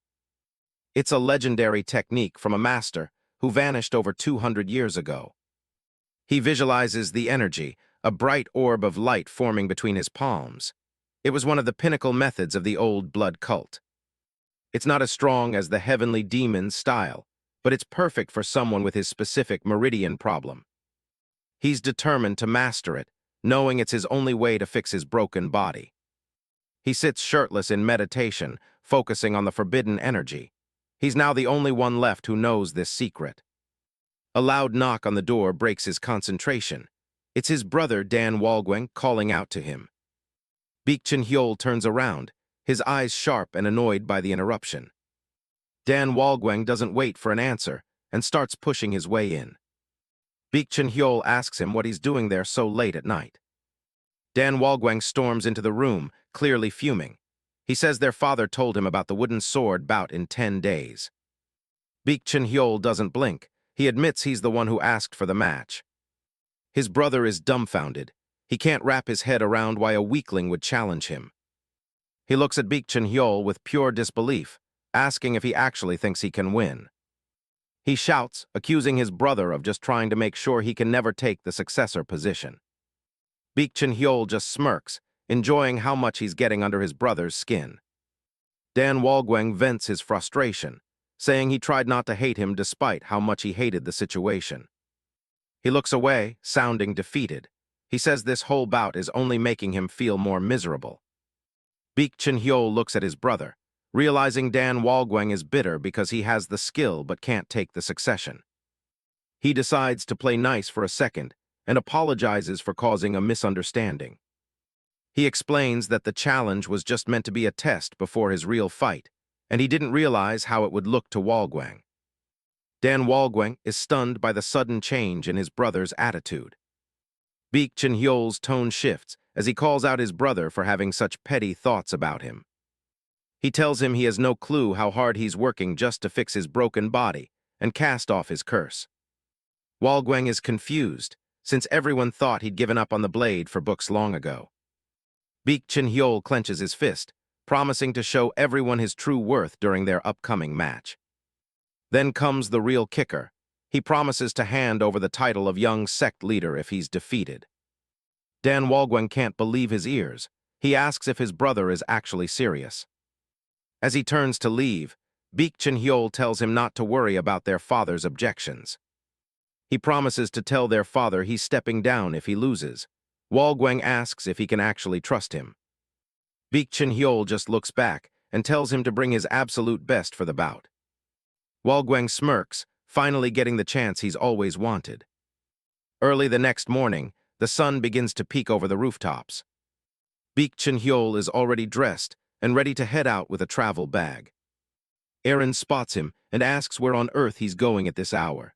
It's a legendary technique from a master who vanished over 200 years ago. He visualizes the energy, a bright orb of light forming between his palms. It was one of the pinnacle methods of the old blood cult. It's not as strong as the heavenly demon's style, but it's perfect for someone with his specific meridian problem. He's determined to master it, knowing it's his only way to fix his broken body. He sits shirtless in meditation, focusing on the forbidden energy. He's now the only one left who knows this secret. A loud knock on the door breaks his concentration. It's his brother Dan Wolhyeok calling out to him. Baek Cheonhyeol turns around, his eyes sharp and annoyed by the interruption. Dan Wolhyeok doesn't wait for an answer and starts pushing his way in. Baek Cheonhyeol asks him what he's doing there so late at night. Dan Wolhyeok storms into the room, clearly fuming. He says their father told him about the wooden sword bout in 10 days. Baek Cheonhyeol doesn't blink. He admits he's the one who asked for the match. His brother is dumbfounded. He can't wrap his head around why a weakling would challenge him. He looks at Baek Cheonhyeol with pure disbelief, asking if he actually thinks he can win. He shouts, accusing his brother of just trying to make sure he can never take the successor position. Baek Cheonhyeol just smirks, enjoying how much he's getting under his brother's skin. Dan Wolhyeok vents his frustration, saying he tried not to hate him despite how much he hated the situation. He looks away, sounding defeated. He says this whole bout is only making him feel more miserable. Baek Cheonhyeol looks at his brother, realizing Dan Wolhyeok is bitter because he has the skill but can't take the succession. He decides to play nice for a second and apologizes for causing a misunderstanding. He explains that the challenge was just meant to be a test before his real fight, and he didn't realize how it would look to Wolhyeok. Dan Wolhyeok is stunned by the sudden change in his brother's attitude. Baek Cheonhyeol's tone shifts as he calls out his brother for having such petty thoughts about him. He tells him he has no clue how hard he's working just to fix his broken body and cast off his curse. Wolhyeok is confused, since everyone thought he'd given up on the blade for books long ago. Baek Cheonhyeol clenches his fist, promising to show everyone his true worth during their upcoming match. Then comes the real kicker. He promises to hand over the title of young sect leader if he's defeated. Dan Wolhyeok can't believe his ears. He asks if his brother is actually serious. As he turns to leave, Baek Cheonhyeol tells him not to worry about their father's objections. He promises to tell their father he's stepping down if he loses. Wolhyeok asks if he can actually trust him. Baek Cheonhyeol just looks back and tells him to bring his absolute best for the bout. Wolhyeok smirks, finally getting the chance he's always wanted. Early the next morning, the sun begins to peek over the rooftops. Baek Cheonhyeol is already dressed and ready to head out with a travel bag. Aaron spots him and asks where on earth he's going at this hour.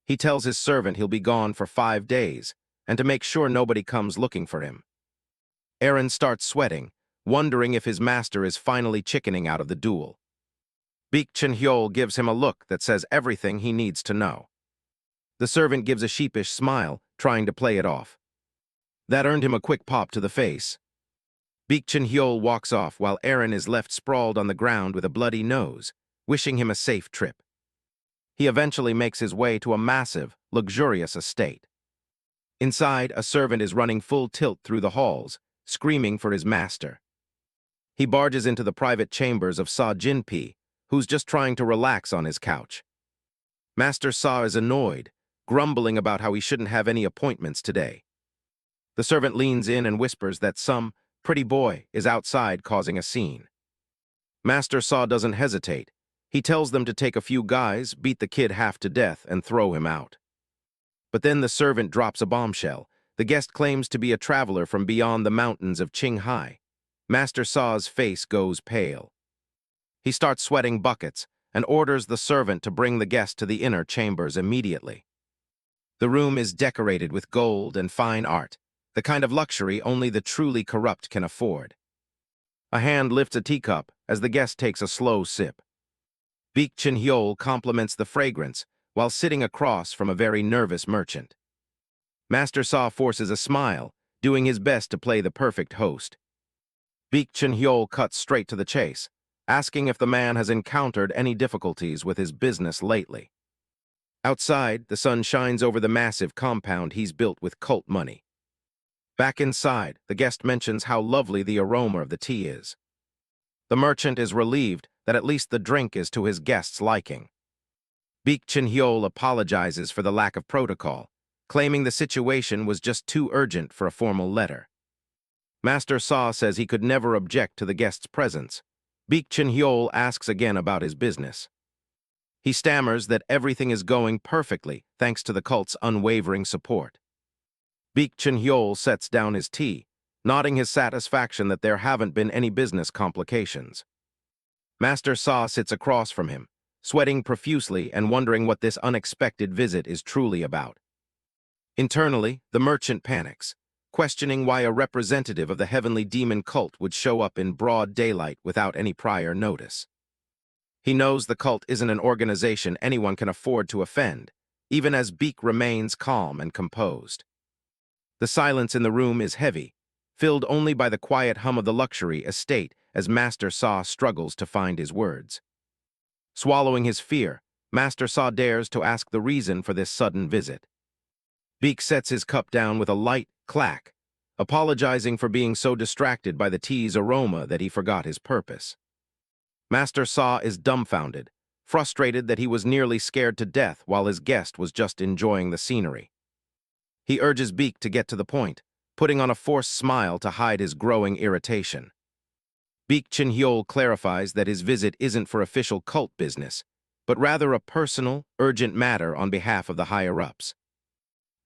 He tells his servant he'll be gone for 5 days, and to make sure nobody comes looking for him. Aaron starts sweating, wondering if his master is finally chickening out of the duel. Baek Cheonhyeol gives him a look that says everything he needs to know. The servant gives a sheepish smile, trying to play it off. That earned him a quick pop to the face. Baek Cheonhyeol walks off while Aaron is left sprawled on the ground with a bloody nose, wishing him a safe trip. He eventually makes his way to a massive, luxurious estate. Inside, a servant is running full tilt through the halls, screaming for his master. He barges into the private chambers of Sa Jinpi, who's just trying to relax on his couch. Master Sa is annoyed, grumbling about how he shouldn't have any appointments today. The servant leans in and whispers that some pretty boy is outside causing a scene. Master Sa doesn't hesitate. He tells them to take a few guys, beat the kid half to death, and throw him out. But then the servant drops a bombshell. The guest claims to be a traveler from beyond the mountains of Qinghai. Master Sa's face goes pale. He starts sweating buckets and orders the servant to bring the guest to the inner chambers immediately. The room is decorated with gold and fine art, the kind of luxury only the truly corrupt can afford. A hand lifts a teacup as the guest takes a slow sip. Baek Cheonhyeol compliments the fragrance while sitting across from a very nervous merchant. Master Sa forces a smile, doing his best to play the perfect host. Baek Cheonhyeol cuts straight to the chase, asking if the man has encountered any difficulties with his business lately. Outside, the sun shines over the massive compound he's built with cult money. Back inside, the guest mentions how lovely the aroma of the tea is. The merchant is relieved that at least the drink is to his guest's liking. Baek Cheonhyeol apologizes for the lack of protocol, claiming the situation was just too urgent for a formal letter. Master Sa says he could never object to the guest's presence. Baek Cheonhyeol asks again about his business. He stammers that everything is going perfectly thanks to the cult's unwavering support. Baek Cheonhyeol sets down his tea, nodding his satisfaction that there haven't been any business complications. Master Sa sits across from him, sweating profusely and wondering what this unexpected visit is truly about. Internally, the merchant panics, questioning why a representative of the heavenly demon cult would show up in broad daylight without any prior notice. He knows the cult isn't an organization anyone can afford to offend, even as Baek remains calm and composed. The silence in the room is heavy, filled only by the quiet hum of the luxury estate as Master Sa struggles to find his words. Swallowing his fear, Master Sa dares to ask the reason for this sudden visit. Baek sets his cup down with a light clack, apologizing for being so distracted by the tea's aroma that he forgot his purpose. Master Sa is dumbfounded, frustrated that he was nearly scared to death while his guest was just enjoying the scenery. He urges Baek to get to the point, putting on a forced smile to hide his growing irritation. Baek Cheonhyeol clarifies that his visit isn't for official cult business, but rather a personal, urgent matter on behalf of the higher-ups.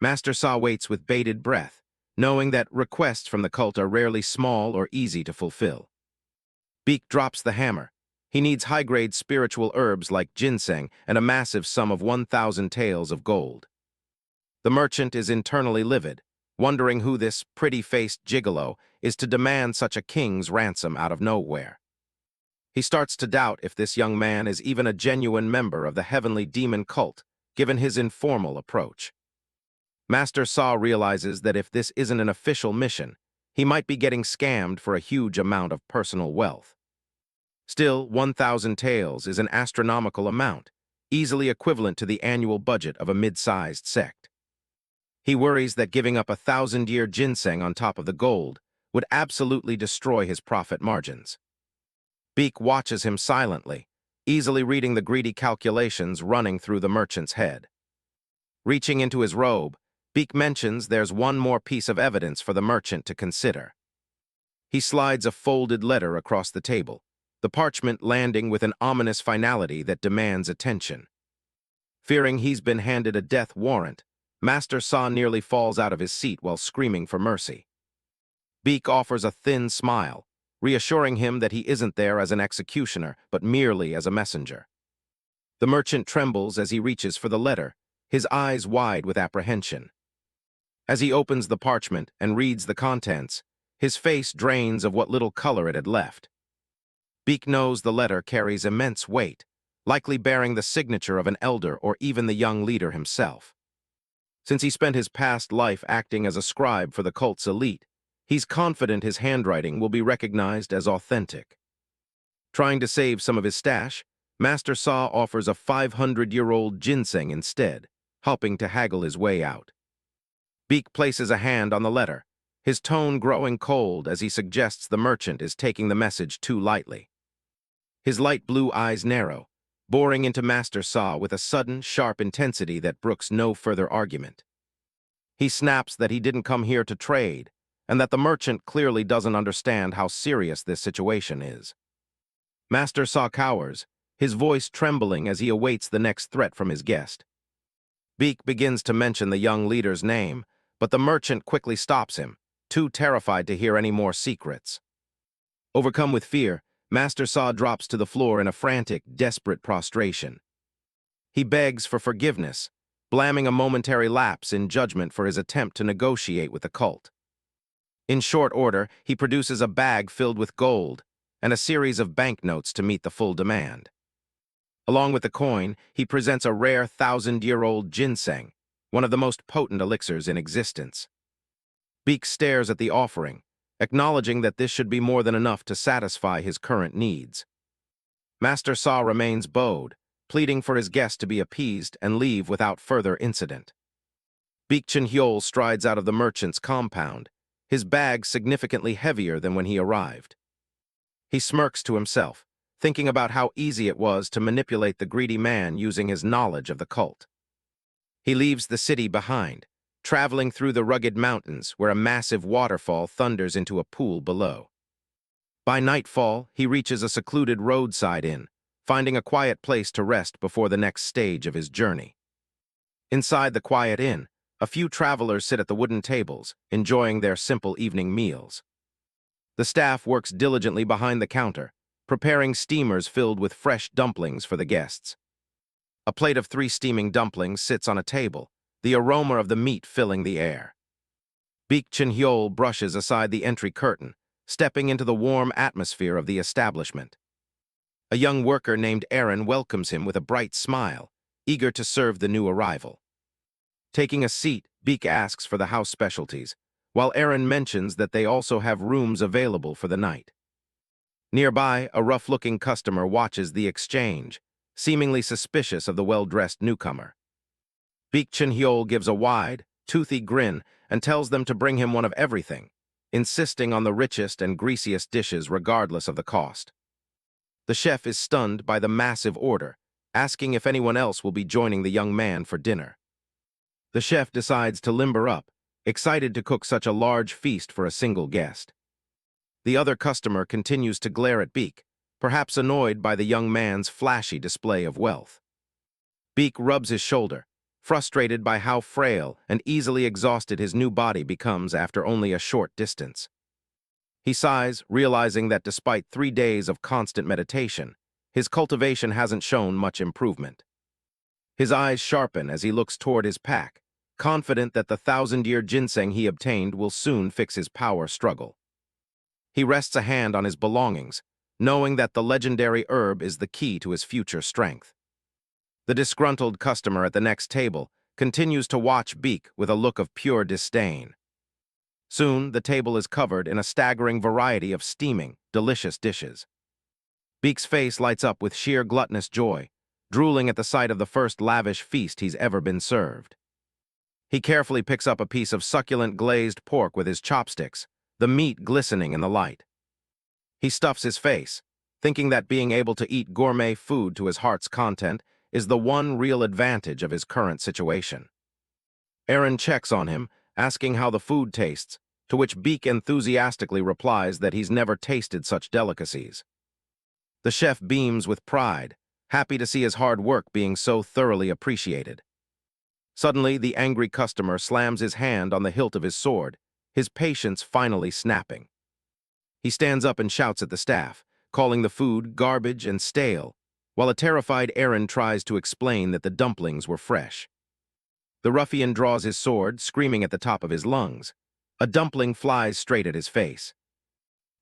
Master Sa waits with bated breath, knowing that requests from the cult are rarely small or easy to fulfill. Baek drops the hammer. He needs high-grade spiritual herbs like ginseng and a massive sum of 1,000 taels of gold. The merchant is internally livid, wondering who this pretty-faced gigolo is to demand such a king's ransom out of nowhere. He starts to doubt if this young man is even a genuine member of the heavenly demon cult, given his informal approach. Master Sa realizes that if this isn't an official mission, he might be getting scammed for a huge amount of personal wealth. Still, 1,000 taels is an astronomical amount, easily equivalent to the annual budget of a mid-sized sect. He worries that giving up 1,000-year ginseng on top of the gold would absolutely destroy his profit margins. Baek watches him silently, easily reading the greedy calculations running through the merchant's head. Reaching into his robe, Baek mentions there's one more piece of evidence for the merchant to consider. He slides a folded letter across the table, the parchment landing with an ominous finality that demands attention. Fearing he's been handed a death warrant, Master Sa nearly falls out of his seat while screaming for mercy. Baek offers a thin smile, reassuring him that he isn't there as an executioner, but merely as a messenger. The merchant trembles as he reaches for the letter, his eyes wide with apprehension. As he opens the parchment and reads the contents, his face drains of what little color it had left. Baek knows the letter carries immense weight, likely bearing the signature of an elder or even the young leader himself. Since he spent his past life acting as a scribe for the cult's elite, he's confident his handwriting will be recognized as authentic. Trying to save some of his stash, Master Saw offers a 500-year-old ginseng instead, helping to haggle his way out. Baek places a hand on the letter, his tone growing cold as he suggests the merchant is taking the message too lightly. His light blue eyes narrow, boring into Master Saw with a sudden, sharp intensity that brooks no further argument. He snaps that he didn't come here to trade, and that the merchant clearly doesn't understand how serious this situation is. Master Saw cowers, his voice trembling as he awaits the next threat from his guest. Baek begins to mention the young leader's name, but the merchant quickly stops him, too terrified to hear any more secrets. Overcome with fear, Master Saw drops to the floor in a frantic, desperate prostration. He begs for forgiveness, blaming a momentary lapse in judgment for his attempt to negotiate with the cult. In short order, he produces a bag filled with gold and a series of banknotes to meet the full demand. Along with the coin, he presents a rare 1,000-year-old ginseng, one of the most potent elixirs in existence. Baek stares at the offering, acknowledging that this should be more than enough to satisfy his current needs. Master Saw remains bowed, pleading for his guest to be appeased and leave without further incident. Baek Cheonhyeol strides out of the merchant's compound, his bag significantly heavier than when he arrived. He smirks to himself, thinking about how easy it was to manipulate the greedy man using his knowledge of the cult. He leaves the city behind, traveling through the rugged mountains where a massive waterfall thunders into a pool below. By nightfall, he reaches a secluded roadside inn, finding a quiet place to rest before the next stage of his journey. Inside the quiet inn, a few travelers sit at the wooden tables, enjoying their simple evening meals. The staff works diligently behind the counter, preparing steamers filled with fresh dumplings for the guests. A plate of 3 steaming dumplings sits on a table, the aroma of the meat filling the air. Baek Cheonhyeol brushes aside the entry curtain, stepping into the warm atmosphere of the establishment. A young worker named Aaron welcomes him with a bright smile, eager to serve the new arrival. Taking a seat, Baek asks for the house specialties, while Aaron mentions that they also have rooms available for the night. Nearby, a rough-looking customer watches the exchange, seemingly suspicious of the well-dressed newcomer. Baek Cheonhyeol gives a wide, toothy grin and tells them to bring him one of everything, insisting on the richest and greasiest dishes regardless of the cost. The chef is stunned by the massive order, asking if anyone else will be joining the young man for dinner. The chef decides to limber up, excited to cook such a large feast for a single guest. The other customer continues to glare at Baek, perhaps annoyed by the young man's flashy display of wealth. Baek rubs his shoulder, frustrated by how frail and easily exhausted his new body becomes after only a short distance. He sighs, realizing that despite 3 days of constant meditation, his cultivation hasn't shown much improvement. His eyes sharpen as he looks toward his pack, confident that the 1,000-year ginseng he obtained will soon fix his power struggle. He rests a hand on his belongings, knowing that the legendary herb is the key to his future strength. The disgruntled customer at the next table continues to watch Baek with a look of pure disdain. Soon, the table is covered in a staggering variety of steaming, delicious dishes. Baek's face lights up with sheer gluttonous joy, drooling at the sight of the first lavish feast he's ever been served. He carefully picks up a piece of succulent glazed pork with his chopsticks, the meat glistening in the light. He stuffs his face, thinking that being able to eat gourmet food to his heart's content is the one real advantage of his current situation. Aaron checks on him, asking how the food tastes, to which Baek enthusiastically replies that he's never tasted such delicacies. The chef beams with pride, happy to see his hard work being so thoroughly appreciated. Suddenly, the angry customer slams his hand on the hilt of his sword, his patience finally snapping. He stands up and shouts at the staff, calling the food garbage and stale, while a terrified Aaron tries to explain that the dumplings were fresh. The ruffian draws his sword, screaming at the top of his lungs. A dumpling flies straight at his face.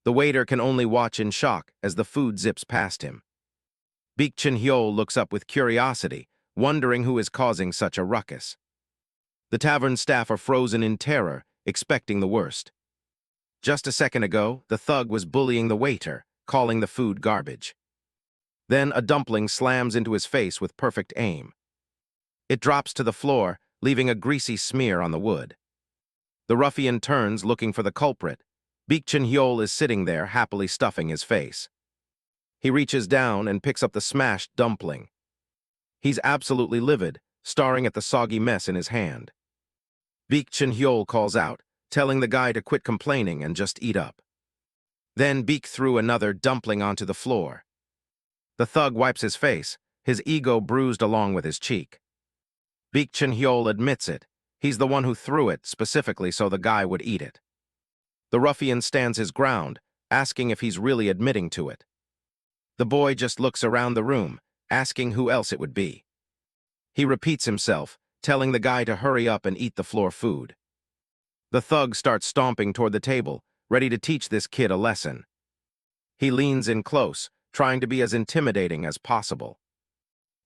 The waiter can only watch in shock as the food zips past him. Baek Cheonhyeol looks up with curiosity, wondering who is causing such a ruckus. The tavern staff are frozen in terror, expecting the worst. Just a second ago, the thug was bullying the waiter, calling the food garbage. Then a dumpling slams into his face with perfect aim. It drops to the floor, leaving a greasy smear on the wood. The ruffian turns, looking for the culprit. Baek Cheonhyeol is sitting there, happily stuffing his face. He reaches down and picks up the smashed dumpling. He's absolutely livid, staring at the soggy mess in his hand. Baek Cheonhyeol calls out, telling the guy to quit complaining and just eat up. Then Baek threw another dumpling onto the floor. The thug wipes his face, his ego bruised along with his cheek. Baek Cheonhyeol admits it. He's the one who threw it, specifically so the guy would eat it. The ruffian stands his ground, asking if he's really admitting to it. The boy just looks around the room, asking who else it would be. He repeats himself, telling the guy to hurry up and eat the floor food. The thug starts stomping toward the table, ready to teach this kid a lesson. He leans in close, trying to be as intimidating as possible.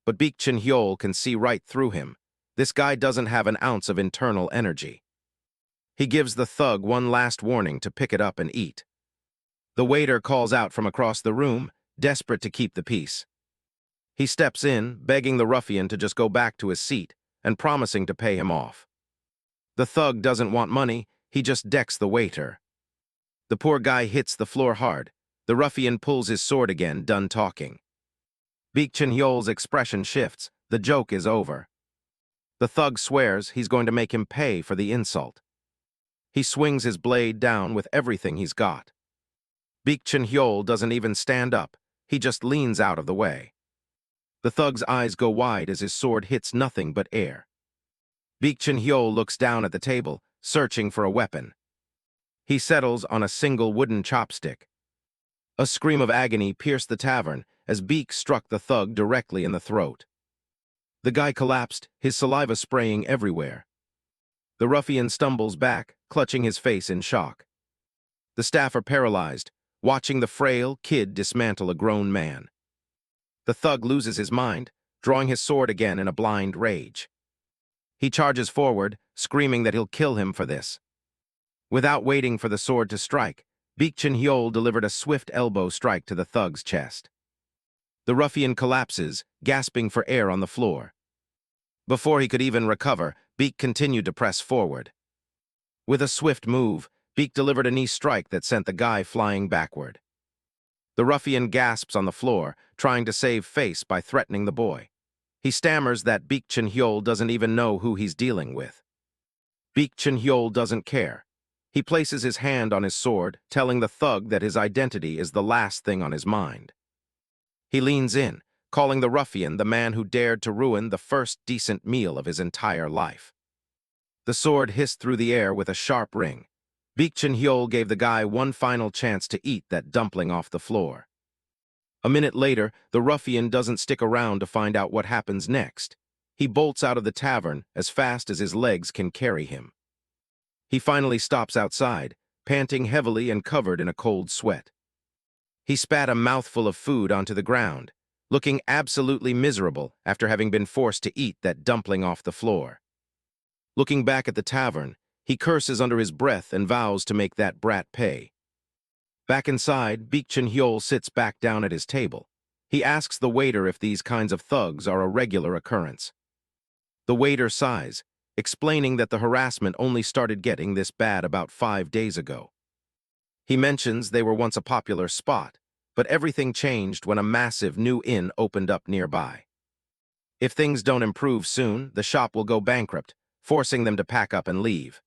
But Baek Cheonhyeol can see right through him. This guy doesn't have an ounce of internal energy. He gives the thug one last warning to pick it up and eat. The waiter calls out from across the room, desperate to keep the peace. He steps in, begging the ruffian to just go back to his seat and promising to pay him off. The thug doesn't want money, he just decks the waiter. The poor guy hits the floor hard. The ruffian pulls his sword again, done talking. Baek Cheonhyeol's expression shifts. The joke is over. The thug swears he's going to make him pay for the insult. He swings his blade down with everything he's got. Baek Cheonhyeol doesn't even stand up, he just leans out of the way. The thug's eyes go wide as his sword hits nothing but air. Baek Cheonhyeol looks down at the table, searching for a weapon. He settles on a single wooden chopstick. A scream of agony pierced the tavern as Baek struck the thug directly in the throat. The guy collapsed, his saliva spraying everywhere. The ruffian stumbles back, clutching his face in shock. The staff are paralyzed, watching the frail kid dismantle a grown man. The thug loses his mind, drawing his sword again in a blind rage. He charges forward, screaming that he'll kill him for this. Without waiting for the sword to strike, Baek Cheonhyeol delivered a swift elbow strike to the thug's chest. The ruffian collapses, gasping for air on the floor. Before he could even recover, Baek continued to press forward. With a swift move, Baek delivered a knee strike that sent the guy flying backward. The ruffian gasps on the floor, trying to save face by threatening the boy. He stammers that Baek Cheonhyeol doesn't even know who he's dealing with. Baek Cheonhyeol doesn't care. He places his hand on his sword, telling the thug that his identity is the last thing on his mind. He leans in, calling the ruffian the man who dared to ruin the first decent meal of his entire life. The sword hissed through the air with a sharp ring. Baek Cheonhyeol gave the guy one final chance to eat that dumpling off the floor. A minute later, the ruffian doesn't stick around to find out what happens next. He bolts out of the tavern as fast as his legs can carry him. He finally stops outside, panting heavily and covered in a cold sweat. He spat a mouthful of food onto the ground, looking absolutely miserable after having been forced to eat that dumpling off the floor. Looking back at the tavern, he curses under his breath and vows to make that brat pay. Back inside, Baek Cheonhyeol sits back down at his table. He asks the waiter if these kinds of thugs are a regular occurrence. The waiter sighs, explaining that the harassment only started getting this bad about 5 days ago. He mentions they were once a popular spot, but everything changed when a massive new inn opened up nearby. If things don't improve soon, the shop will go bankrupt, forcing them to pack up and leave.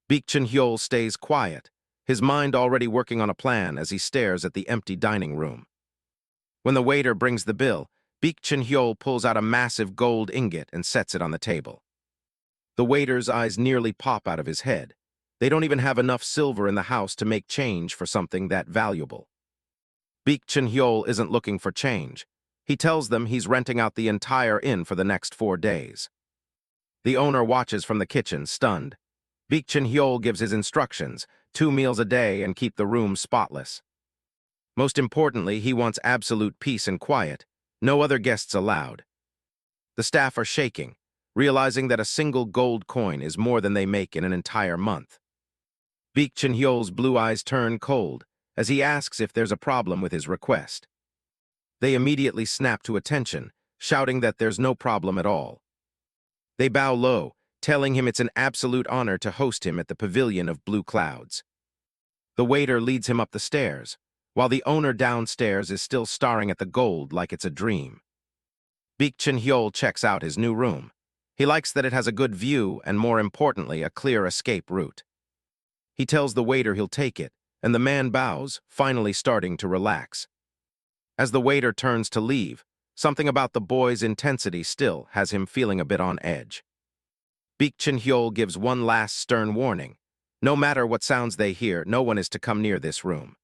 Baek Cheonhyeol stays quiet, his mind already working on a plan as he stares at the empty dining room. When the waiter brings the bill, Baek Cheonhyeol pulls out a massive gold ingot and sets it on the table. The waiter's eyes nearly pop out of his head. They don't even have enough silver in the house to make change for something that valuable. Baek Cheonhyeol isn't looking for change. He tells them he's renting out the entire inn for the next 4 days. The owner watches from the kitchen, stunned. Baek Cheonhyeol gives his instructions, 2 meals a day and keep the room spotless. Most importantly, he wants absolute peace and quiet. No other guests allowed. The staff are shaking, realizing that a single gold coin is more than they make in an entire month. Baek Cheonhyeol's blue eyes turn cold as he asks if there's a problem with his request. They immediately snap to attention, shouting that there's no problem at all. They bow low, telling him it's an absolute honor to host him at the pavilion of blue clouds. The waiter leads him up the stairs, while the owner downstairs is still staring at the gold like it's a dream. Baek Cheonhyeol checks out his new room. He likes that it has a good view and, more importantly, a clear escape route. He tells the waiter he'll take it, and the man bows, finally starting to relax. As the waiter turns to leave, something about the boy's intensity still has him feeling a bit on edge. Baek Cheonhyeol gives one last stern warning. No matter what sounds they hear, no one is to come near this room.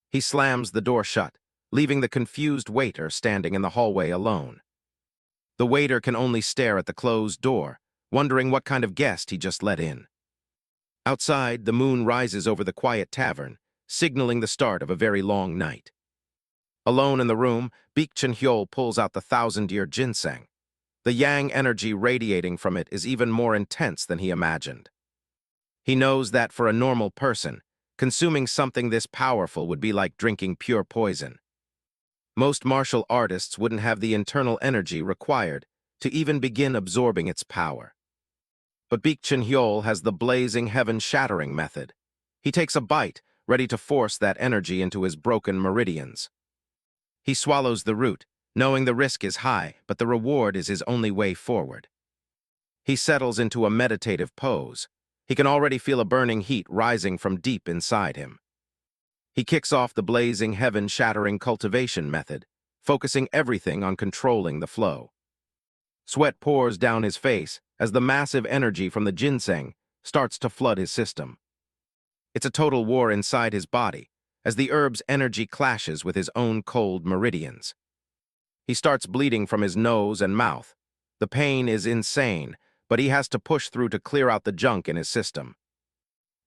He slams the door shut, leaving the confused waiter standing in the hallway alone. The waiter can only stare at the closed door, wondering what kind of guest he just let in. Outside, the moon rises over the quiet tavern, signaling the start of a very long night. Alone in the room, Baek Cheonhyeol pulls out the 1,000-year ginseng. The yang energy radiating from it is even more intense than he imagined. He knows that for a normal person, consuming something this powerful would be like drinking pure poison. Most martial artists wouldn't have the internal energy required to even begin absorbing its power. But Baek Cheonhyeol has the blazing heaven-shattering method. He takes a bite, ready to force that energy into his broken meridians. He swallows the root, knowing the risk is high, but the reward is his only way forward. He settles into a meditative pose. He can already feel a burning heat rising from deep inside him. He kicks off the blazing heaven-shattering cultivation method, focusing everything on controlling the flow. Sweat pours down his face as the massive energy from the ginseng starts to flood his system. It's a total war inside his body, as the herb's energy clashes with his own cold meridians. He starts bleeding from his nose and mouth. The pain is insane, but he has to push through to clear out the junk in his system.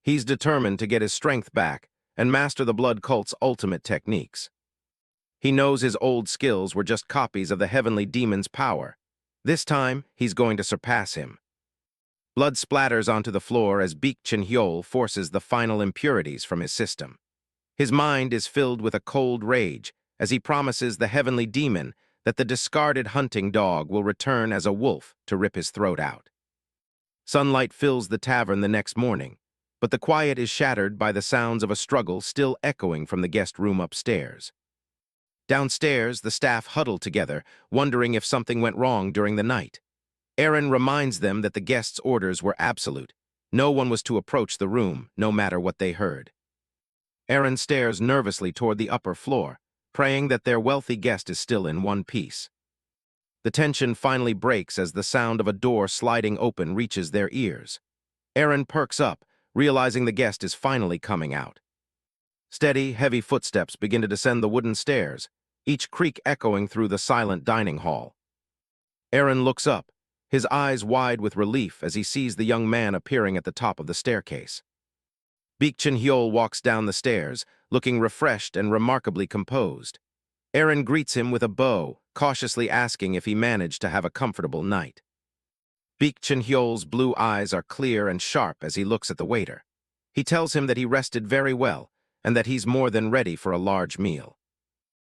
He's determined to get his strength back and master the blood cult's ultimate techniques. He knows his old skills were just copies of the heavenly demon's power. This time, he's going to surpass him. Blood splatters onto the floor as Baek Cheonhyeol forces the final impurities from his system. His mind is filled with a cold rage as he promises the heavenly demon that the discarded hunting dog will return as a wolf to rip his throat out. Sunlight fills the tavern the next morning, but the quiet is shattered by the sounds of a struggle still echoing from the guest room upstairs. Downstairs, the staff huddle together, wondering if something went wrong during the night. Aaron reminds them that the guests' orders were absolute. No one was to approach the room, no matter what they heard. Aaron stares nervously toward the upper floor, praying that their wealthy guest is still in one piece. The tension finally breaks as the sound of a door sliding open reaches their ears. Aaron perks up, realizing the guest is finally coming out. Steady, heavy footsteps begin to descend the wooden stairs, each creak echoing through the silent dining hall. Aaron looks up, his eyes wide with relief as he sees the young man appearing at the top of the staircase. Baek Cheonhyeol walks down the stairs, looking refreshed and remarkably composed. Aaron greets him with a bow, cautiously asking if he managed to have a comfortable night. Baek Cheonhyeol's blue eyes are clear and sharp as he looks at the waiter. He tells him that he rested very well and that he's more than ready for a large meal.